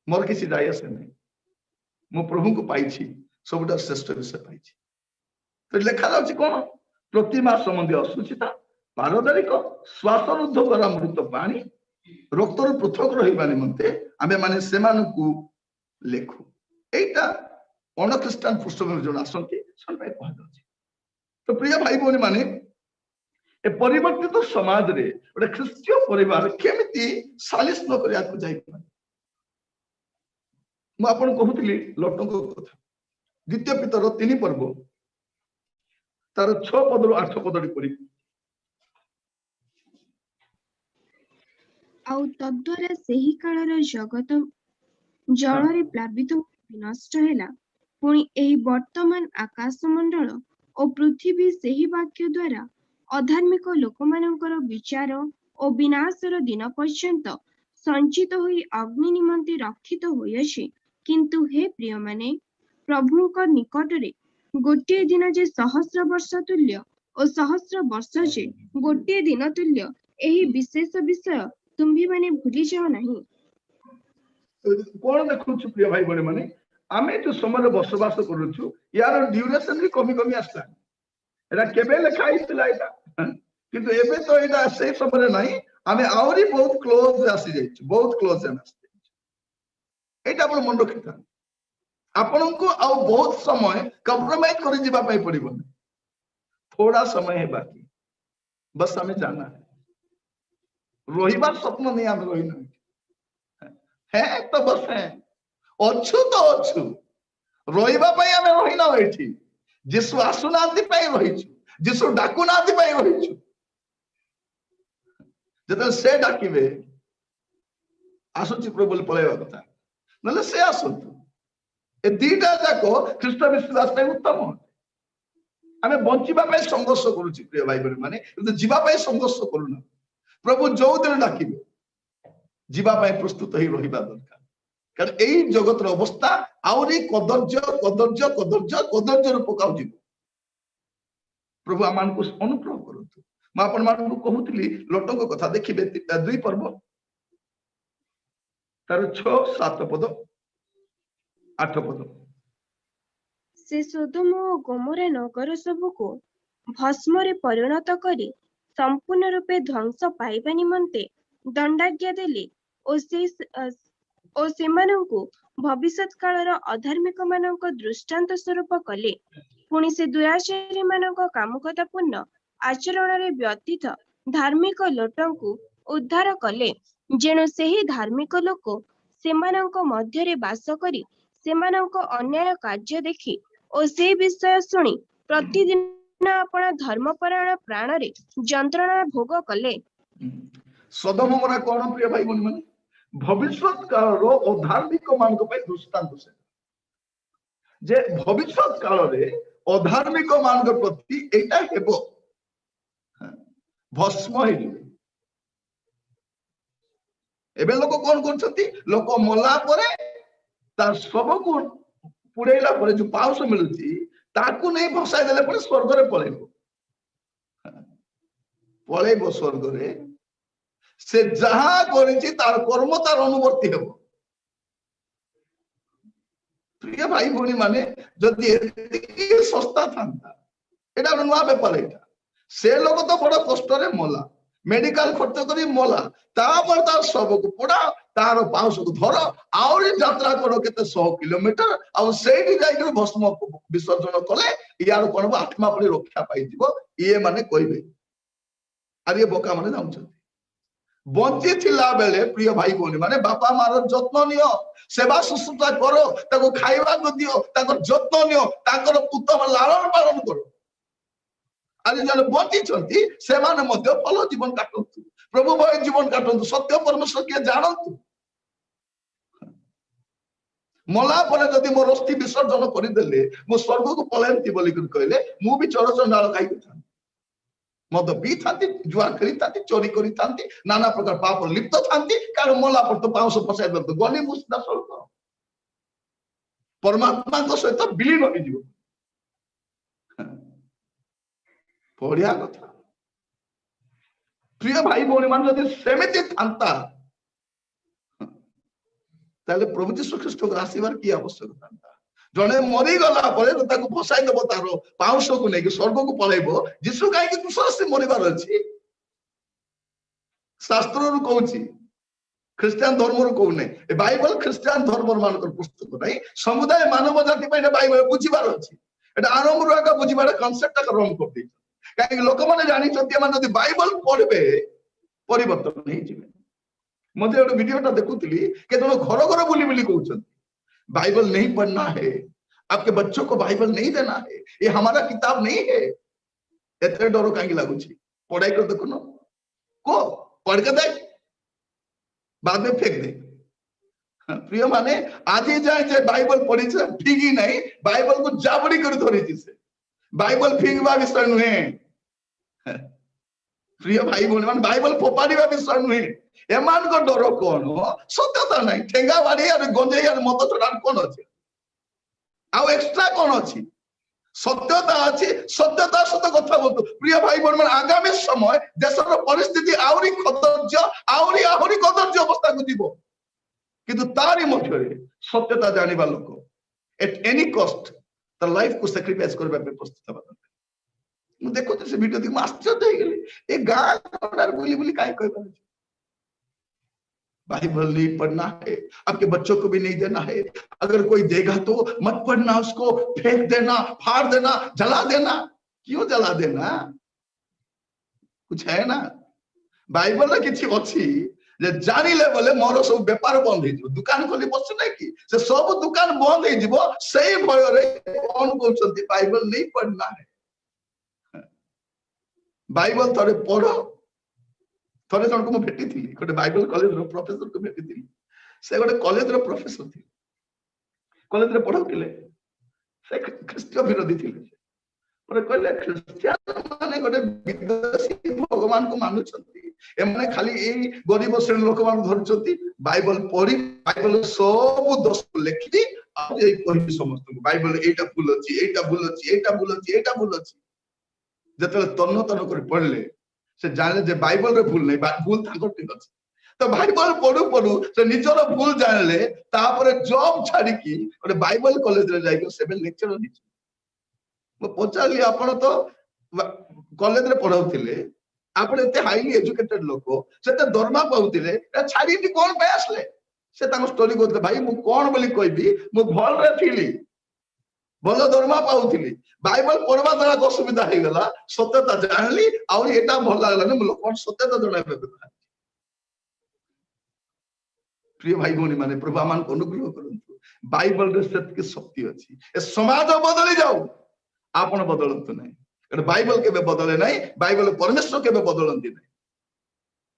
मोर किसी दाय से नहीं मो प्रभु को पाइछि सबटा श्रेष्ठ विषय पाइछि तो लेखा जाउछि कोन प्रतिमा संबंधी असुचिता पारदरिक श्वास रुद्ध द्वारा मृत पानी रक्तर पृथक रहिबा निमंते आमे माने सेमानकु लेखु एटा अन ख्रिस्टान पृष्ठभूमि जन आसंती सन पाई कह दछि तो प्रिय भाई बोनी माने ए परिवर्तित समाज रे ओटा ख्रिस्तीय परिवार केमिति सालिस न करिया को जाई मु आपन कहूतली लटको कथा द्वितीय पितर 3 पर्व तार 6 पद रु 8 पद पड़ी आउ तद्वारा सेही कालर जगत जलरे प्लावित विनष्ट हैला पुणी एही वर्तमान आकाश मंडल और पृथ्वी सेही वाक्य द्वारा अधार्मिक लोकमानकर विचार और विनाशर दिन पर्यंत संचित होई अग्नि निमंते रक्षित होइछि किंतु हे प्रिय माने प्रभुक निकटरे गोटे दिन जे सहस्र वर्ष तुल्य और सहस्र वर्ष जे गोटे दिन तुल्य एही विशेष विषय तुम्भी माने भूली जाओ नहीं कोन देखु प्रिय भाई बड़े माने आमे जो समय बसवास करूछु यार ड्यूरेशन भी कमी कमी आसला एरा केबे लेखा आइतला एटा किंतु एबे तो एटा से समय नाही आमे आउरी बहुत क्लोज आसी जाइछु बहुत क्लोज आसी एटा अपन मन रखिता आपन को आ बहुत समय कंप्रोमाइज कर जीवा पाई पड़िबो थोड़ा समय है बाकी बस हमें जाना है रोहिबार स्वप्न नहीं हम रोहिना है तो बस है अच्छु तो अच्छु रोहिबा पाई हमें रोहिना होइछि जिसु आसुनांती पाई रहिछु जिसु डाकुनांती पाई रहिछु जत से डाकिबे आसुची प्रभु पळेवा कथा नले से आसंतु ए दीटा जाको ख्रीष्ट विश्वास पाई उत्तम हमें बंचिबा पाई संघर्ष करूछि प्रिय भाई बहन माने जीवा पाई संघर्ष करूना प्रभु जो दिन डाकिबे जीवा पाई प्रस्तुत ही रहिबा दरकार कारण एई जगतर अवस्था आउरी कदर्य कदर्य कदर्य कदर्य रूप काउजी प्रभु आमान को अनुग्रह करतु म आपन मान को कहूतली लटक कथा देखिबे 2 पर्व तार 6 7 पद 8 पद से सोदोम और गोमोरा नगर सबको भस्म रे परिणत करी संपूर्ण रूपे ध्वंस पाइबा निमंते दंडाज्ञा देले ओ सेमानंकु भविष्यत कालर अधार्मिक मानक दृष्टांत स्वरूप कले पुणी से दुराचारी मानक कामुकतापूर्ण आचरण रे व्यतीत धार्मिक लोटंकु उद्धार कले जेणु सेही धार्मिक लोक ସେମାନଙ୍କ ମଧ୍ୟରେ ବାସ କରି ସେମାନଙ୍କ ଅନ୍ୟାୟ କାର୍ଯ୍ୟ ଦେଖି ଓ ସେ ବିଷୟ ଶୁଣି ପ୍ରତିଦିନ ଆପଣ ଧର୍ମପରାୟଣ ପ୍ରାଣରେ ଯନ୍ତ୍ରଣା ଭୋଗ କଲେ। ସୋଦମ ଗମରା କଣ ପ୍ରିୟ ଭାଇ ଭଉଣୀ ମାନେ ଭବିଷ୍ୟତ କାଳର ଅଧାର୍ମିକ ମାନଙ୍କ ପାଇଁ ଦୃଷ୍ଟାନ୍ତ ସେ ଯେ ଭବିଷ୍ୟତ କାଳରେ ଅଧାର୍ମିକ ମାନଙ୍କ ପ୍ରତି ଏଇଟା ହେବ ଭସ୍ମ ହେଇଯିବେ। ଏବେ ଲୋକ କଣ କରୁଛନ୍ତି ଲୋକ ମଲା ପରେ ତା ଶବକୁ ପୁଡେଇଲା ପରେ ଯୋଉ ପାଉଁଶ ମିଳୁଛି ତାକୁ ନେଇ ଭସାଇ ଦେଲେ ପରେ ସ୍ୱର୍ଗରେ ପଳେଇବ ସ୍ୱର୍ଗରେ ସେ ଯାହା କରିଛି ତାର କର୍ମ ତାର ଅନୁବର୍ତ୍ତୀ ହେବ। ପ୍ରିୟ ଭାଇ ଭଉଣୀ ମାନେ ଯଦି ଏତିକି ଶସ୍ତା ଥାନ୍ତା ଏଇଟା ଗୋଟେ ନୂଆ ବେପାର ଏଇଟା ସେ ଲୋକ ତ ବଡ କଷ୍ଟରେ ମଲା ମେଡିକାଲ ଖର୍ଚ୍ଚ କରି ମଲା ତାପରେ ତାର ଶବକୁ ପୋଡାଅ ତାର ପାଉଁଶକୁ ଧର ଆହୁରି ଯାତ୍ରା କର କେତେ 100 କିଲୋମିଟର ଆଉ ସେଇଠି ଯାଇକି ଭସ୍ମ ବିସର୍ଜନ କଲେ ଇଆର କଣ ଆତ୍ମା ପରି ରକ୍ଷା ପାଇଯିବ। ଇଏ ମାନେ କହିବେ ଆରେ ଇଏ ବୋକା ମାନେ ଯାଉଛନ୍ତି। ବଞ୍ଚି ଥିଲା ବେଲେ ପ୍ରିୟ ଭାଇ ଭଉଣୀ ମାନେ ବାପା ମାର ଯତ୍ନ ନିଅ ସେବା ଶୁଶ୍ରୂଷା କର ତାକୁ ଖାଇବାକୁ ଦିଅ ତାଙ୍କର ଯତ୍ନ ନିଅ ତାଙ୍କର ପୁତ୍ର ଲାଳନ ପାଳନ କର। ଆଜି ଜଣେ ବଞ୍ଚିଛନ୍ତି ସେମାନେ ମଧ୍ୟ ଭଲ ଜୀବନ କାଟନ୍ତୁ ପ୍ରଭୁ ଭୟ ଜୀବନ କାଟନ୍ତୁ ସତ୍ୟ ପରମେଶ୍ୱର କିଏ ଜାଣନ୍ତୁ। ମଲା ପରେ ଯଦି ମୋର ଅସ୍ଥି ବିସର୍ଜନ କରିଦେଲେ ମୁଁ ସ୍ୱର୍ଗକୁ ପଳାନ୍ତି ବୋଲିକି କହିଲେ ମୁଁ ବି ଚର ଚଣ୍ଡାଳ ଖାଇଥାନ୍ତି ମଦ ପିଇଥାନ୍ତି ଜୁଆ ଖେଳିଥାନ୍ତି ଚୋରି କରିଥାନ୍ତି ନାନା ପ୍ରକାର ପାପ ଲିପ୍ତ ଥାନ୍ତି କାରଣ ମଲା ପରେ ତ ପାଉଁଶ ଫସାଇ ଦିଅନ୍ତୁ ଗଲି ମୁଁ ସିଧା ସ୍ୱର୍ଗ ପରମାତ୍ମାଙ୍କ ସହିତ ବିଲୀନ ହେଇଯିବ। ବଢିଆ କଥା ପ୍ରିୟ ଭାଇ ଭଉଣୀ ମାନେ ଯଦି ସେମିତି ଥାନ୍ତା ତାହେଲେ ପ୍ରଭୁ ଯୀଶୁ ଖ୍ରୀଷ୍ଟଙ୍କୁ ଆସିବାର କି ଆବଶ୍ୟକ ଥାନ୍ତା। ଜଣେ ମରିଗଲା ପରେ ତାକୁ ଭସାଇ ଦେବ ତାର ପାଉଁଶକୁ ନେଇକି ସ୍ୱର୍ଗକୁ ପଳେଇବ ଯୀଶୁ କାହିଁକି କୃଷରେ ମରିବାର ଅଛି। ଶାସ୍ତ୍ରରୁ କହୁଛି ଖ୍ରୀଷ୍ଟିଆନ ଧର୍ମରୁ କହୁନାହିଁ ଏ ବାଇବଲ ଖ୍ରୀଷ୍ଟିଆନ ଧର୍ମ ମାନଙ୍କର ପୁସ୍ତକ ନାହିଁ ସମୁଦାୟ ମାନବ ଜାତି ପାଇଁ ବାଇବଲ ବୁଝିବାର ଅଛି। ଏଟା ଆରମ୍ଭରୁ ଆଗ ବୁଝିବାର କନସେପ୍ଟ ରଙ୍ଗ କରିଦେଇଛି କାହିଁକି ଲୋକମାନେ ଜାଣିଛନ୍ତି ଏମାନେ ଯଦି ବାଇବଲ ପଢିବେ ପରିବର୍ତ୍ତନ ହେଇଯିବେ। मुझे गोटे वीडियोटा देखुली केवल घर घर बुली बुली कहते बाइबल नहीं पढ़ना है आपके बच्चों को बाइबल नहीं देना है ये हमारा किताब नहीं है। एते डर कहीं लगुच पढ़ाई कर देखुन को पढ़ के देख बाद में फेंक दे। प्रिय माने आज जाए जे बाइबल पढ़ी ठीक ही नहीं बाइबल को जाबड़ी कर धरी से बाइबल फिंगवा विषय नुहे। प्रिय भाई भौणी मान बाइबल फोपाड़ा विषय नुहे एमान को डर कौन सत्यता नहीं ठेंगा बाड़ी गंजेई मद छड़ा कौन अच्छे आउ एक्सट्रा कौन अच्छी सत्यता अच्छी सत्यता सहित कथा बोलतु। प्रिय भाई भौणी मान आगामी समय देशर परिस्थिति आहरी कदर्य आहरी कदर्य अवस्था को जीव किंतु तारी मध्य सत्यता जानिबा लोक एट एनी कॉस्ट तर लाइफ को सैक्रिफाइस करबा पे प्रस्तुत हबा दरकार। मु देखो से वीडियो देख आश्चर्य हो गेली ए गां बुली बुली काहे कहबा बाइबल नहीं पढ़ना है आपके बच्चों को भी नहीं देना है अगर कोई देगा तो मत पढ़ना उसको फेंक देना फाड़ देना जला देना। क्यों जला देना कुछ है ना बाइबल रे किछि अछि जे जानिले बोले मोर सब व्यापार बंद हो दुकान खोली बस ना कि से सब दुकान बंद हो सही भय रे कौन कहउछंती बाइबल नहीं पढ़ना है। बाइबल थोड़े पढ़ो थोड़े जन को भेटी थी गोटे बाइबल कॉलेज रो प्रोफेसर को भेटी थी से गोटे कॉलेज रो प्रोफेसर थी कॉलेज रे पढ़ाउतिले से ख्रीष्ट विरोधी थी पर कहले ख्रिस्टियन माने गोटे विदेशी भगवान को मानुछंती एमने खाली एई गरीब श्रेणी लोक मान धरछंती बाइबल पढ़ी बाइबल सब दोष लिखि आ ए कहि समस्त बाइबल एटा भूल अछि एटा भूल अछि एटा भूल अछि एटा भूल अछि जतले तन्न तन्न कर पढ़ले से जाने जे बाइबल रे भूल नहीं भूल ताको ठीक अछि तो बाइबल पढ़ू पढ़ू से निजर भूल जानले तापर जॉब छाड़ी की ओरे बाइबल कॉलेज रे जाई सेबे लेक्चर दी मो पचाली आपण तो कॉलेज रे पढ़ाउतिले आपण एते हाईली एजुकेटेड लोक सेते दरमा पाउतिले छाड़ी दी कोन पे आसले से ताको स्टोरी कहते भाई मु कोन बोली कहबी मु भल रे थिली भल दरमा पाउतिली बाइबल पढ़वा द्वारा असुविधा हो गला सत्यता जानली और एटा भल लागला ने लोक सत्यता जणाइबे। प्रिय भाई भौणी माने प्रभु आमान को अनुग्रह करंतु बाइबल रे सेतकी शक्ति अछि ए समाज बदली जाऊ आपण बदलंतु नाही कारण बाइबल केबे बदले नाही बाइबल परमेश्वर केबे बदलंती नाही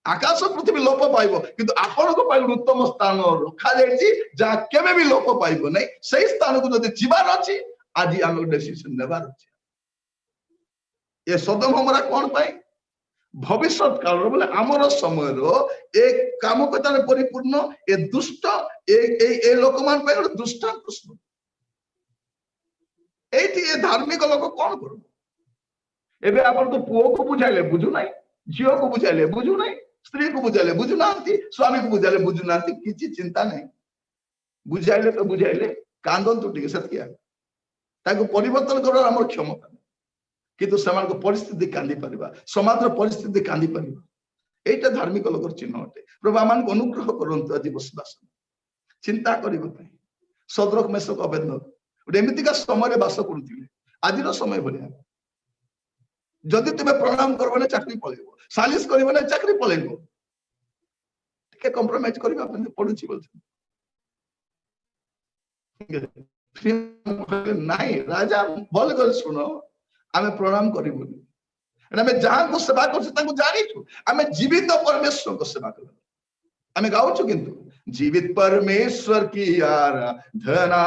आकाश पृथ्वी लोप पाइबो किंतु आपण को पाइ उत्तम स्थान रखा जायछि जा केबे भी लोप पाइबो नाही सही स्थान को जदि जीवार अछि आज हम डिसीजन लेबार अछि ए सदम हमरा कोन पाइ भविष्य काल बोले आमर समय एक काम कथार परिपूर्ण ए दुष्ट ए लोक मान पे दुष्टांत प्रश्न एठी ए धार्मिक लोक कोन करू एबे आपण तो पुओ को बुझाइले बुझु नाही झियो को बुझाइले बुझु नाही स्त्री को बुझाइले बुझु नांती स्वामी को बुझाइले बुझु नांती किछि चिंता नाही बुझाइले तो बुझाइले कांदन तो टिके सत्या ताको परिवर्तन करो हमर क्षमता किंतु समान को परिस्थिति कांदी परिबा समाज परिस्थिति कांदी परिबा एटा धार्मिक लोकर चिन्ह अटे प्रभु आमान को अनुग्रह करंतु आज बसवास चिंता करिबो पई सदरक मेसक अबेदनगो एमितिका समय रे बास करूथिले आजिर समय भलिया जदि तुमे प्रणाम करबो ने चाकरी पळेबो सालिस करबो ने चाकरी पळेबो टिके कंप्रोमाइज करबा अपन पडुची बोलछ नाही राजा बोल कर सुनो आमे प्रणाम करिबो आमे जहां को सेवा करछ ताको जानिछु आमे जीवित परमेश्वर को सेवा कर आमे गाउछु किंतु जीवित परमेश्वर की आराधना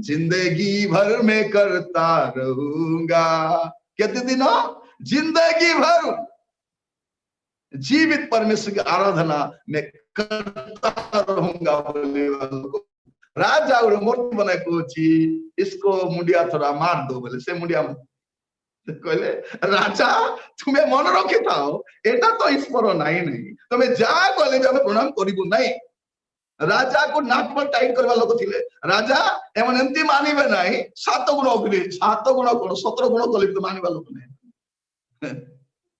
जिंदगी भर में करता रहूंगा कितने दिनों जिंदगी भर जीवित परमेश्वर की आराधना में करता रहूंगा बोले राजा और मूर्ति बनाए कोची इसको मुंडिया थोड़ा मार दो बोले से मुंडिया कहले राजा तुम्हें मन रखी थाओ एटा तो ईश्वर नहीं नहीं तुम्हें जा कहले जे हम प्रणाम करिबु नहीं राजा को नाक पर टाइट करबा लोक थिले राजा एमन एंती मानिबे नहीं 7 गुण अग्नि 7 गुण कोन 17 गुण कले तो मानिबा लोक नहीं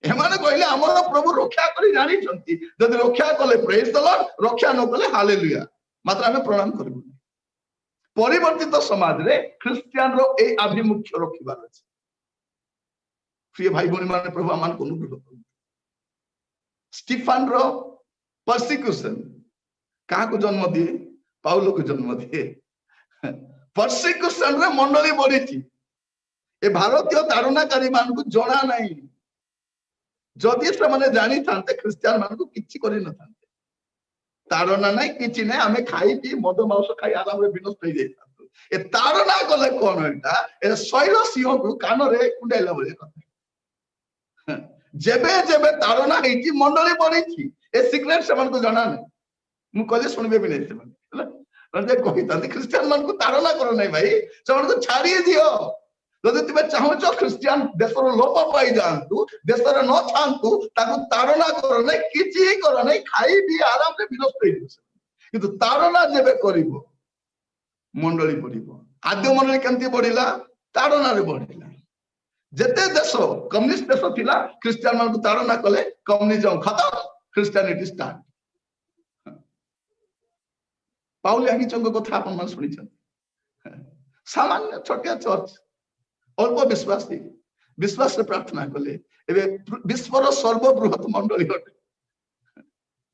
एमाने कहले हमर प्रभु रक्षा करी जानि छंती जदि रक्षा कले प्रेज द लॉर्ड रक्षा न कले हालेलुया मात्र हमें प्रणाम करिबु परिवर्तित समाज रे क्रिश्चियन रो ए अभिमुख्य रखिबार अछि प्रिय भाई भौणी माने प्रभु आमान को अनुग्रह करु स्टीफन रो परसिक्यूशन का को जन्म दिए पाउलो को जन्म दिए परसिक्यूशन रे मंडली बढ़ी थी ए भारतीय तारुणाकारी मान को जणा नहीं जदि से माने जानी थांते क्रिश्चियन मान को किछि करि न थांते तारुणा नहीं किछि नहीं हमें खाई पी मद मांस खाई आराम रे विनष्ट हो जाई ए तारुणा कले कोन एटा ए शैल सिंह को कान रे कुंडेला बोले कथा जेबे जेबे तारुणा हेची मंडली बढ़ी थी ए सीक्रेट से मान को जणा नहीं मु कहले सुनबे भी नहीं से जे कहिता क्रिश्चियन मान को तारणा करो नहीं भाई से को छाड़ी दियो जदि तुमे चाहो छ क्रिश्चियन देशर लोप पाई जानतु देशर न थांतु ताको तारणा करो नहीं किछि करो नहीं खाई भी आराम रे विनष्ट होई किंतु तारणा जेबे करिवो मंडली बढ़िबो आद्य मंडली केंती बढ़िला तारणा रे बढ़िला जेते देश कम्युनिस्ट देश थिला क्रिश्चियन मान को तारणा कले कम्युनिज्म खत्म क्रिश्चियनिटी स्टार्ट पाउली आंगिचंग कथा आपण मन सुनि छ सामान्य छोटिया चर्च अल्प विश्वास से प्रार्थना कले एबे विश्वर सर्वबृहत मंडली हटे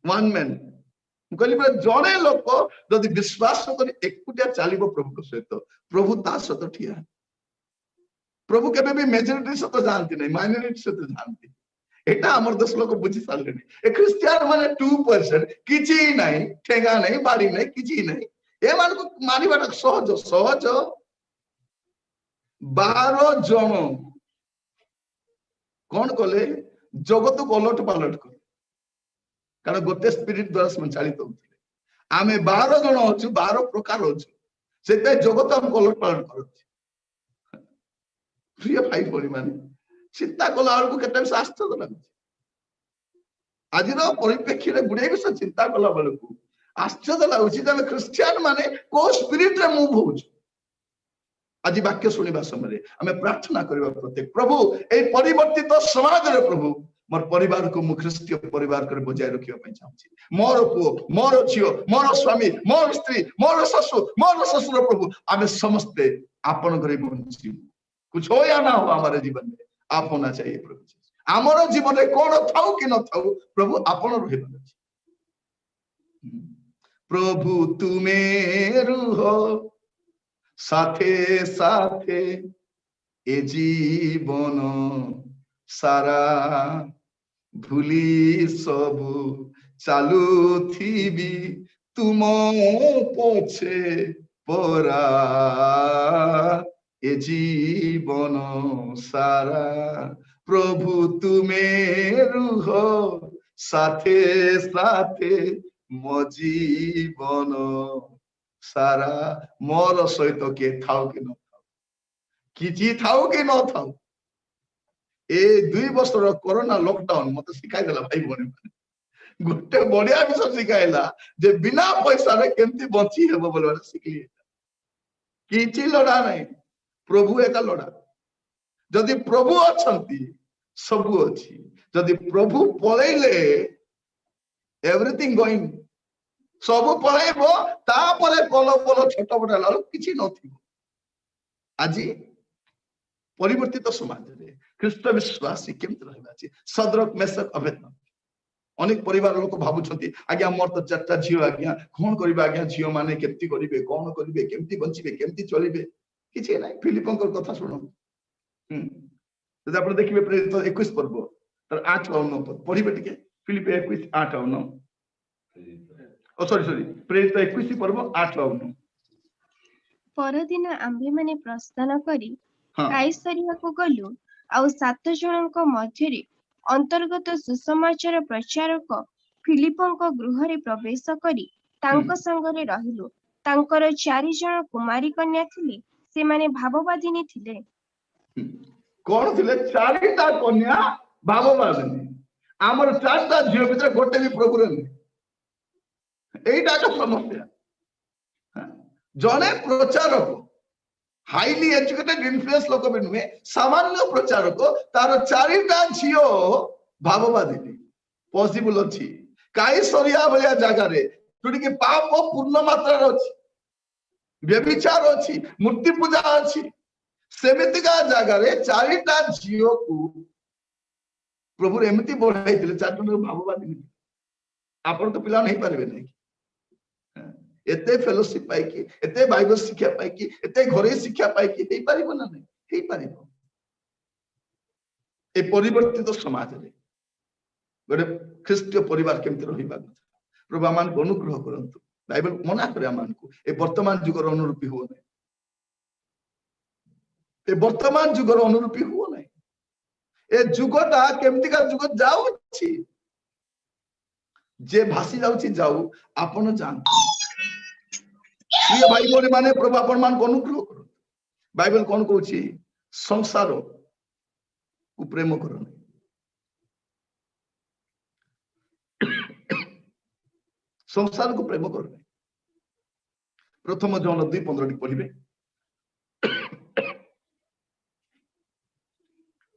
वन मैन कहली जड़े लोक जदि विश्वास कर एकुटिया चलिबो प्रभु सहित प्रभु ता सहित ठिया प्रभु केबे भी मेजॉरिटी सहित जानती नहीं माइनॉरिटी सहित जानती एटा हमर देश लोक बुझी सारले ए क्रिश्चियन माने 2% किछि नहीं ठेगा नहीं बाड़ी नहीं किछि नहीं ए मान को मानिबाटा सहज सहज 12 जन कौन कले जगत को अलट पालट कर कारण गोटे स्पिरिट द्वारा संचालित होते आमे 12 जन अछु 12 प्रकार अछु सेते जगत हम अलट पालट कर प्रिय भाई भौणी माने चिंता कला को केते आश्चर्य लागु आज परिप्रेक्षी रे गुडे विषय चिंता कला बेलू आश्चर्य लागु क्रिश्चियन माने को स्पिरिट रे मूव होउछ आज वाक्य सुनिबा समय हमें प्रार्थना करबा प्रत्येक प्रभु ए परिवर्तित समाज रे प्रभु मोर परिवार को मु ख्रीष्टीय परिवार कर बजाय रखियो पई चाहूची मोर पुओ मोर झियो मोर स्वामी मोर स्त्री मोर ससुर प्रभु हमें समस्त आपन करे बंची कुछ हो या ना हो हमारे जीवन में आप होना चाहिए प्रभु आमर जीवन में कौन थाऊ कि न थाऊ प्रभु आपन रहिबा प्रभु तुम्हें रुह साथे साथे ए जीवन सारा भूली सबु चालू थी तुम पछे परा ए जीवन सारा प्रभु तुम्हें रुह साथे साथे मो जीवन सारा मोर सहित किए थाउ कि न थाउ किछि थाउ कि न थाउ ए 2 वर्षर कोरोना लॉकडाउन मत शिखाई देला भाई भणी गोटे बढ़िया विषय शिखाइला जे बिना पैसा रे केमती बंची हेबो बोलवा शिखली किछि लड़ा नहीं प्रभु एका लड़ा जदि प्रभु अछंती सब अछि जदि प्रभु पळैले एवरीथिंग गोइंग सब पळैबो तापरे कल कल छोट बड़ा लाल किछि नथिबो आज परिवर्तित समाज रे ख्रीष्ट विश्वासी केमती रहबा अछि सदरक मेसक अबेदनगो अनेक परिवार लोक भाबुछंती आज्ञा मोर तो 4टा झियो आज्ञा कोन करबा आज्ञा झियो माने केमती करिवे कोन करिवे केमती बंचिबे केमती चलिबे किछि नै फिलिपंकर कथा सुनो जदि आपण देखिबे प्रेरित 21 पर्व तर 8 और 9 पद पढिबे टिके फिलिप 21 8 और 9 ओ सॉरी प्रेरित 21 पर्व 8 और 9 परदिन आम्भे माने प्रस्थान करी काइसरिया को गलु आउ 7 जनक मध्यरे अंतर्गत सुसमाचार प्रचारक फिलिपंक गृहरे प्रवेश करी तांको संगरे रहिलु तांकर 4 जन कुमारी कन्या थिले से माने भाववादिनी थिले कोन थिले 4टा कन्या भाववादिनी हमर 4टा झियो भीतर गोटे भी प्रभु रे एइटा का समस्या जने प्रचारक हाईली एजुकेटेड इन्फ्लुएंस लोक भी नुहे सामान्य प्रचारक तार 4टा झियो भाववादिनी पॉसिबल अछि काइसरिया भलिया जगह रे जोटी के पाप पूर्ण मात्रा रे अछि व्यभिचार अछि मूर्ति पूजा अछि सेमितिका जगह रे 4टा झियो को प्रभु एमती बढ़ाई दिले 4 जन भाववादिनी आपण तो पिला नहीं पारबे नहीं एते फेलोशिप पाई कि एते बाइबल शिक्षा पाई कि एते घरे शिक्षा पाई कि हेई पारिबो ना नहीं हेई पारिबो ए परिवर्तित समाज रे गोटे ख्रीष्टीय परिवार केमती रहिबा କଥା प्रभु आमान को अनुग्रह करंतु बाइबल मना करे आमान को ए वर्तमान जुगर अनुरूपी हो नै ए वर्तमान जुगर अनुरूपी हो नै ए जुगटा केमती का जुग जाउ छी जे भासी जाउ छी जाउ आपण जानते प्रिय भाई भौणी माने प्रभु आपण मान को अनुग्रह करो बाइबल कोन कहूची संसार को प्रेम करो संसार को प्रेम करो प्रथम जॉन 2:15 पढ़िबे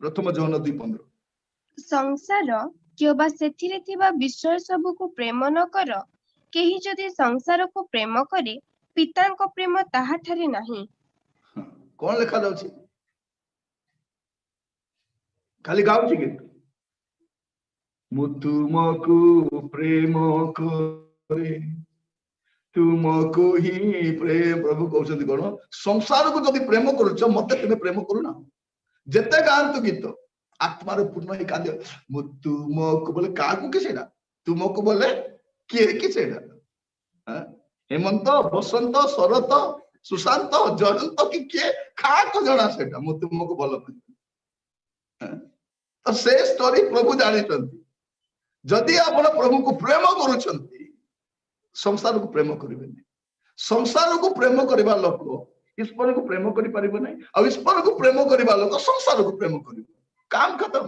प्रथम जॉन 2:15 संसार किबा सेथिरे थिबा विषय सब को प्रेम न कर केही जदि संसार को प्रेम करे पिता को प्रेम ताहा ठारे नहीं कौन लिखा जाउची खाली गाउची के मु तुमको प्रेम करे तुमको ही प्रेम प्रभु कहउछंती कोन संसार को जदि प्रेम करूछ मते तमे प्रेम करू ना जते गांतु गीत आत्मार पूर्ण ही कांदे मु तुमको बोले काकू के सेडा तुमको बोले के सेडा हेमंत बसंत शरत सुशांत जयंत कि किए खाको जना सेटा मु तुमको बोल तो से स्टोरी प्रभु जानिछंती जदि आपण प्रभु को प्रेम करूछंती संसार को प्रेम करिवे नै संसार को प्रेम करबा लोक ईश्वर को प्रेम करि परिबो नै आ ईश्वर को प्रेम करबा लोक संसार को प्रेम करिवो काम खत्म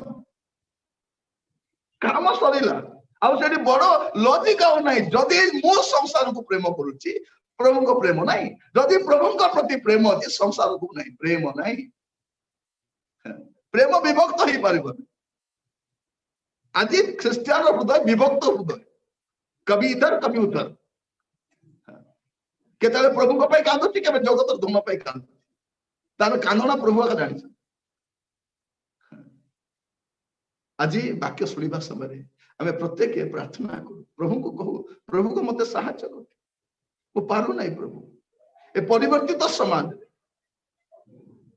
काम सरिला आउ सेठी बड़ लॉजिक आउ नाही जदि मो संसार को प्रेम करूची प्रभु को प्रेम नाही जदि प्रभु को प्रति प्रेम अछि संसार को नाही प्रेम नाही प्रेम विभक्त ही पारिबो आज ख्रिस्टियन हृदय विभक्त हृदय कभी इधर कभी उधर केतले प्रभु को पाई कांदुची केबे जगत धर्म पाई कांदुची तार कांदना प्रभु का जानि आज वाक्य सुनिबा समय हमें प्रत्येक प्रार्थना करू प्रभु को कहू प्रभु को मते सहायता करू ମୁଁ ପାରୁ ନାହିଁ ପ୍ରଭୁ ଏ ପରିବର୍ତ୍ତିତ ସମାଜ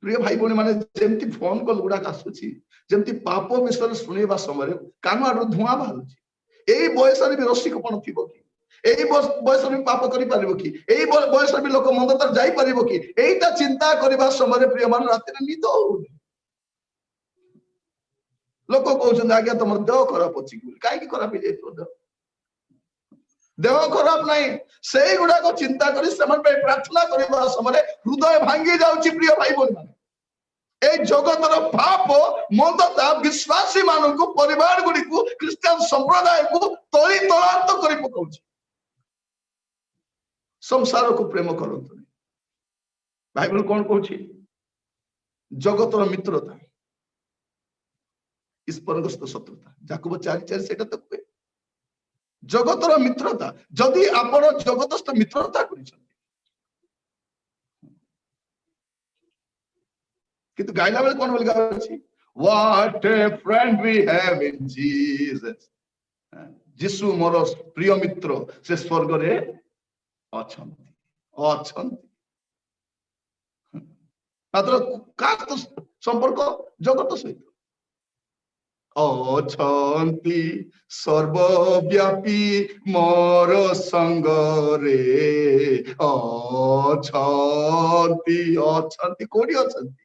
ପ୍ରିୟ ଭାଇ ଭଉଣୀ ମାନେ ଯେମିତି ଫୋନ କଲ୍ ଗୁଡାକ ଆସୁଛି ଯେମିତି ପାପ ବିଷୟରେ ଶୁଣିବା ସମୟରେ କାନ ଆଡୁ ଧୂଆଁ ବାହାରୁଛି ଏଇ ବୟସରେ ବି ରସିକପଣ ଥିବ କି ଏଇ ବୟସରେ ବି ପାପ କରିପାରିବ କି ଏଇ ବୟସରେ ବି ଲୋକ ମନ୍ଦତାରେ ଯାଇପାରିବ କି ଏଇଟା ଚିନ୍ତା କରିବା ସମୟରେ ପ୍ରିୟ ମାନେ ରାତିରେ ନିଦ ହଉନି ଲୋକ କହୁଛନ୍ତି ଆଜ୍ଞା ତମର ଦେହ ଖରାପ ଅଛି କି କାହିଁକି ଖରାପ ହେଇଯାଇଥିବ ଦେହ ଖରାପ ନାହିଁ ସେଇଗୁଡାକ ଚିନ୍ତା କରି ସେମାନେ ପାଇଁ ପ୍ରାର୍ଥନା କରିବା ସମୟରେ ହୃଦୟ ଭାଙ୍ଗି ଯାଉଛି ପ୍ରିୟ ଭାଇ ଭଉଣୀ ମାନେ এই জগতର ପାପ ମନ୍ଦତା ବିଶ୍ୱାସୀ ମାନଙ୍କୁ ପରିବାର ଗୁଡ଼ିକୁ ଖ୍ରୀଷ୍ଟିଆନ ସମ୍ପ୍ରଦାୟକୁ ତଳି ତଳାନ୍ତ କରି ପକାଉଛି ସଂସାରକୁ ପ୍ରେମ କରନ୍ତୁନି ବାଇବେଲ କଣ କହୁଛି ଜଗତର ମିତ୍ରତା ଈଶ୍ୱରଙ୍କ ସହିତ ଶତ୍ରୁତା ଯାକୋବ 4:4 ସେଟା ତ କୁହେ ଜଗତର ମିତ୍ରତା ଯଦି ଆପଣ ଜଗତ ସହିତ ମିତ୍ରତା କରିଛନ୍ତି କିନ୍ତୁ ଗାଇଲା ବେଳେ କଣ ବୋଲି ଗାଉଛି what a friend we have in Jesus ଯୀଶୁ ମୋର ପ୍ରିୟ ମିତ୍ର ସେ ସ୍ୱର୍ଗରେ ଅଛନ୍ତି ମାତ୍ର କାହା ସମ୍ପର୍କ ଜଗତ ସହିତ ଅଛନ୍ତି ସର୍ବବ୍ୟାପୀ ମୋର ସଙ୍ଗରେ ଅଛନ୍ତି କୋଉଠି ଅଛନ୍ତି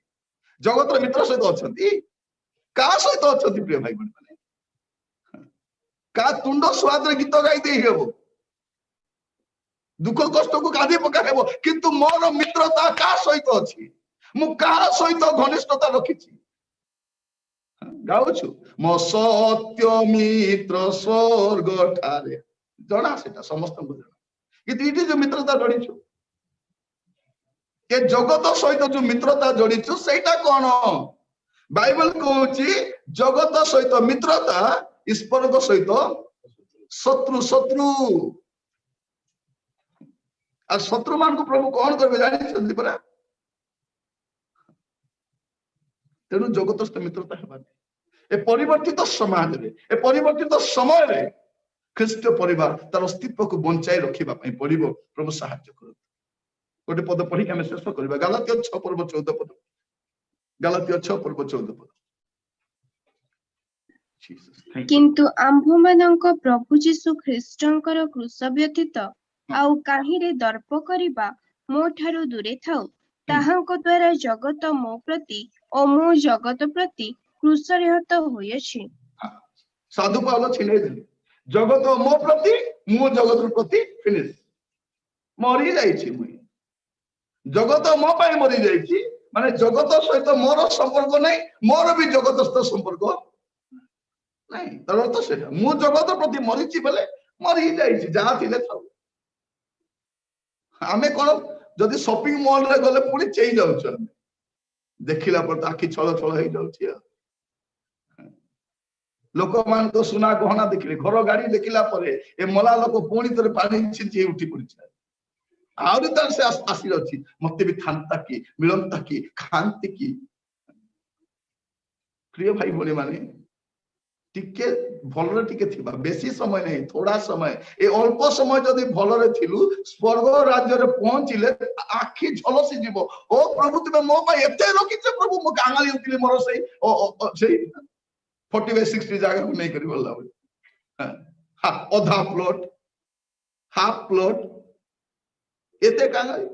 ଜଗତର ମିତ୍ର ସହିତ ଅଛନ୍ତି କାହା ସହିତ ଅଛନ୍ତି ପ୍ରିୟ ଭାଇ ଭଉଣୀ ମାନେ କାହା ତୁଣ୍ଡ ସୁଆଦରେ ଗୀତ ଗାଇ ଦେଇ ହେବ ଦୁଃଖ କଷ୍ଟକୁ କାঁଦି ପକା ହେବ କିନ୍ତୁ ମୋର ମିତ୍ରତା କାହା ସହିତ ଅଛି ମୁଁ କାହା ସହିତ ଘନିଷ୍ଠତା ରଖିଛି ଗାଉଛୁ ମୋ ସତ୍ୟ ମିତ୍ର ସ୍ୱର୍ଗ ଠାରେ ଜଣା ସେଟା ସମସ୍ତଙ୍କୁ ଜଣା କିନ୍ତୁ ଏଠି ଯୋଉ ମିତ୍ରତା ଜଡ଼ିଛୁ ଏ ଜଗତ ସହିତ ଯୋଉ ମିତ୍ରତା ଜଡ଼ିଛୁ ସେଇଟା କଣ ବାଇବେଲ କହୁଛି ଜଗତ ସହିତ ମିତ୍ରତା ଈଶ୍ୱରଙ୍କ ସହିତ ଶତ୍ରୁ ଆଉ ଶତ୍ରୁ ମାନଙ୍କୁ ପ୍ରଭୁ କଣ କରିବେ ଜାଣିଛନ୍ତି ପରା ତେଣୁ ଜଗତ ସହିତ ମିତ୍ରତା ହେବାନି ଏ ପରିବର୍ତ୍ତିତ ସମାଜରେ ଏ ପରିବର୍ତ୍ତିତ ସମୟରେ ଖ୍ରୀଷ୍ଟ ପରିବାର ତାର ଅସ୍ତିତ୍ୱକୁ ବଞ୍ଚାଇ ରଖିବା ପାଇଁ ପଡିବ ପ୍ରଭୁ ସାହାଯ୍ୟ କରନ୍ତୁ ଗୋଟେ ପଦ ପଢିକି ଆମେ ଶେଷ କରିବା ଗାଲାତୀୟ 6:14 ଗାଲାତୀୟ 6:14 କିନ୍ତୁ ଆମ୍ଭମାନଙ୍କ ପ୍ରଭୁ ଯୀଶୁ ଖ୍ରୀଷ୍ଟଙ୍କର କୃଷ ବ୍ୟତୀତ ଆଉ କାହିଁରେ ଦର୍ପ କରିବା ମୋ ଠାରୁ ଦୂରେ ଥାଉ ତାହାଙ୍କ ଦ୍ୱାରା ଜଗତ ମୋ ପ୍ରତି ଓ ମୁଁ ଜଗତ ପ୍ରତି କୃଷରେ ହତ ହୋଇଅଛି ସାଧୁ ପାଉଲ ଛିଣ୍ଡେଇ ଦେଲେ ଜଗତ ମୋ ପ୍ରତି ମୁଁ ଜଗତ ପ୍ରତି ଫିନିଶ ମରି ଯାଇଛି ମୁଁ ଜଗତ ମୋ ପାଇଁ ମରି ଯାଇଛି ମାନେ ଜଗତ ସହିତ ମୋର ସମ୍ପର୍କ ନାହିଁ ମୋର ବି ଜଗତ ସହିତ ସମ୍ପର୍କ ନାହିଁ ତାର ଅର୍ଥ ସେଇଟା ମୁଁ ଜଗତ ପ୍ରତି ମରିଛି ବୋଲେ ମରି ଯାଇଛି ଯାହା ଥିଲେ ଥାଉ ଆମେ କଣ ଯଦି ସପିଂ ମଲରେ ଗଲେ ପୁଣି ଚେଇ ଯାଉଛୁ ଆମେ ଦେଖିଲା ପରେ ତ ଆଖି ଛଳ ଛଳ ହେଇଯାଉଛି ଆଉ ଲୋକମାନଙ୍କ ସୁନା ଗହଣା ଦେଖିଲେ ଘର ଗାଡି ଦେଖିଲା ପରେ ଏ ମଲା ଲୋକ ପୁଣି ଥରେ ପାଣି ଛିଞ୍ଚି ଉଠି ପଡିଛି ଆହୁରି ତାର ସେ ଆସି ଅଛି ମତେ ବି ଥାନ୍ତା କି ମିଳନ୍ତା କି ଖାଆନ୍ତି କି ପ୍ରିୟ ଭାଇ ଭଉଣୀ ମାନେ ଟିକେ ଭଲରେ ଟିକେ ଥିବା ବେଶୀ ସମୟ ନାହିଁ ଥୋଡା ସମୟ ଏ ଅଳ୍ପ ସମୟ ଯଦି ଭଲରେ ଥିଲୁ ସ୍ୱର୍ଗ ରାଜ୍ୟରେ ପହଞ୍ଚିଲେ ଆଖି ଝଲସି ଯିବ ଓ ପ୍ରଭୁ ତୁମେ ମୋ ପାଇଁ ଏତେ ରଖିଛ ପ୍ରଭୁ ମୁଁ କାଙ୍ଗାଳି ଉଠିଲି ମୋର ସେଇ 40/60 ଜାଗାକୁ ନେଇକରି ଗଲା ଅଧା ପ୍ଲଟ ହାଫ ପ୍ଲଟ ଏତେ କାଙ୍ଗାଳି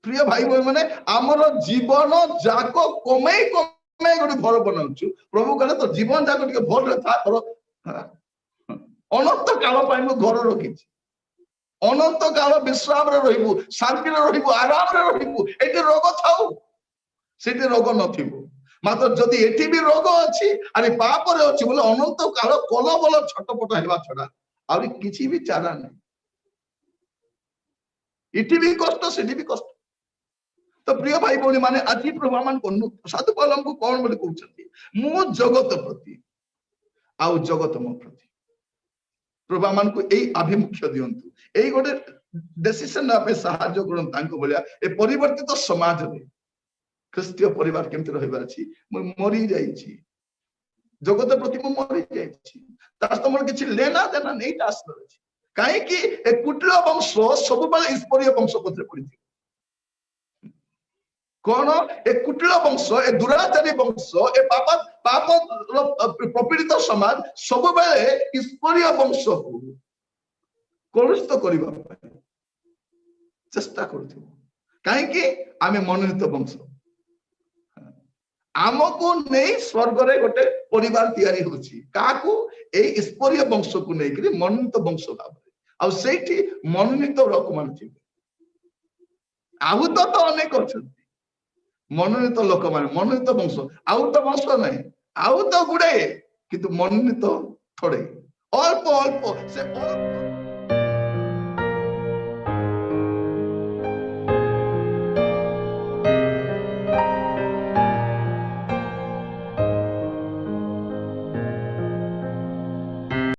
ପ୍ରିୟ ଭାଇ ଭଉଣୀ ମାନେ ଆମର ଜୀବନ ଯାକ କମେଇ ଗୋଟେ ଘର ବନାଉଛୁ ପ୍ରଭୁ କହିଲେ ତ ଜୀବନ ଯାକ ଟିକେ ଭଲରେ ଥା ଅନନ୍ତ କାଳ ପାଇଁ ମୁଁ ଘର ରଖିଛି ଅନନ୍ତ କାଳ ବିଶ୍ରାମରେ ରହିବୁ ଶାନ୍ତିରେ ରହିବୁ ଆରାମରେ ରହିବୁ ଏଠି ରୋଗ ଥାଉ ସେଠି ରୋଗ ନଥିବ ମାତ୍ର ଯଦି ଏଠି ବି ରୋଗ ଅଛି ଆରେ ପାପରେ ଅଛି ବୋଲେ ଅନନ୍ତ କାଳ କଲବଲ ଛଟପଟ ହେବା ଛଡା ଆହୁରି କିଛି ବି ଚାରା ନାହିଁ ଏଠି ବି କଷ୍ଟ ସେଠି ବି କଷ୍ଟ ତ ପ୍ରିୟ ଭାଇ ଭଉଣୀ ମାନେ ଆଜି ପ୍ରଭୁ ଆମମାନଙ୍କୁ ସାଧୁ ପାଉଲ ଆମକୁ କଣ ବୋଲି କହୁଛନ୍ତି ମୁଁ ଜଗତ ପ୍ରତି ଆଉ ଜଗତ ମୋ ପ୍ରତି ପ୍ରଭୁ ଆମମାନଙ୍କୁ ଏଇ ଆଭିମୁଖ୍ୟ ଦିଅନ୍ତୁ ଏଇ ଗୋଟେ ଡିସିସନ ନେବା ପାଇଁ ସାହାଯ୍ୟ କରନ୍ତୁ ତାଙ୍କ ଭଳିଆ ଏ ପରିବର୍ତ୍ତିତ ସମାଜରେ ଖ୍ରୀଷ୍ଟୀୟ ପରିବାର କେମିତି ରହିବାର ଅଛି ମୁଁ ମରି ଯାଇଛି ଜଗତ ପ୍ରତି ମୁଁ ମରି ଯାଇଛି ତା ସହିତ ମୋର କିଛି ଲେନା ଦେନା ନେଇଟା ଆସିବାର ଅଛି कहीं ए कुटिल वंश सब ईश्वरीय वंश पत्र पड़ी कौन ए कुटिल वंश ए दुराचारी वंश ए पाप पाप प्रपीड़ित समाज सब ईश्वरीय वंश को कलुषित करने चेष्टा करूँ कहीं आम मनोनीत वंश आमको नहीं स्वर्ग रे गोटे परिवार तैयारी होची काकू ए ईश्वरीय वंश को लेकर मनोनीत वंश भाव से मनोनीत लोक मान आउ तो अनेक अच्छा मनोनीत लोक मान मनोनीत वंश आउ तो वंश नहीं आउ तो गुड़े किंतु मनोनीत थोड़े अल्प अल्प से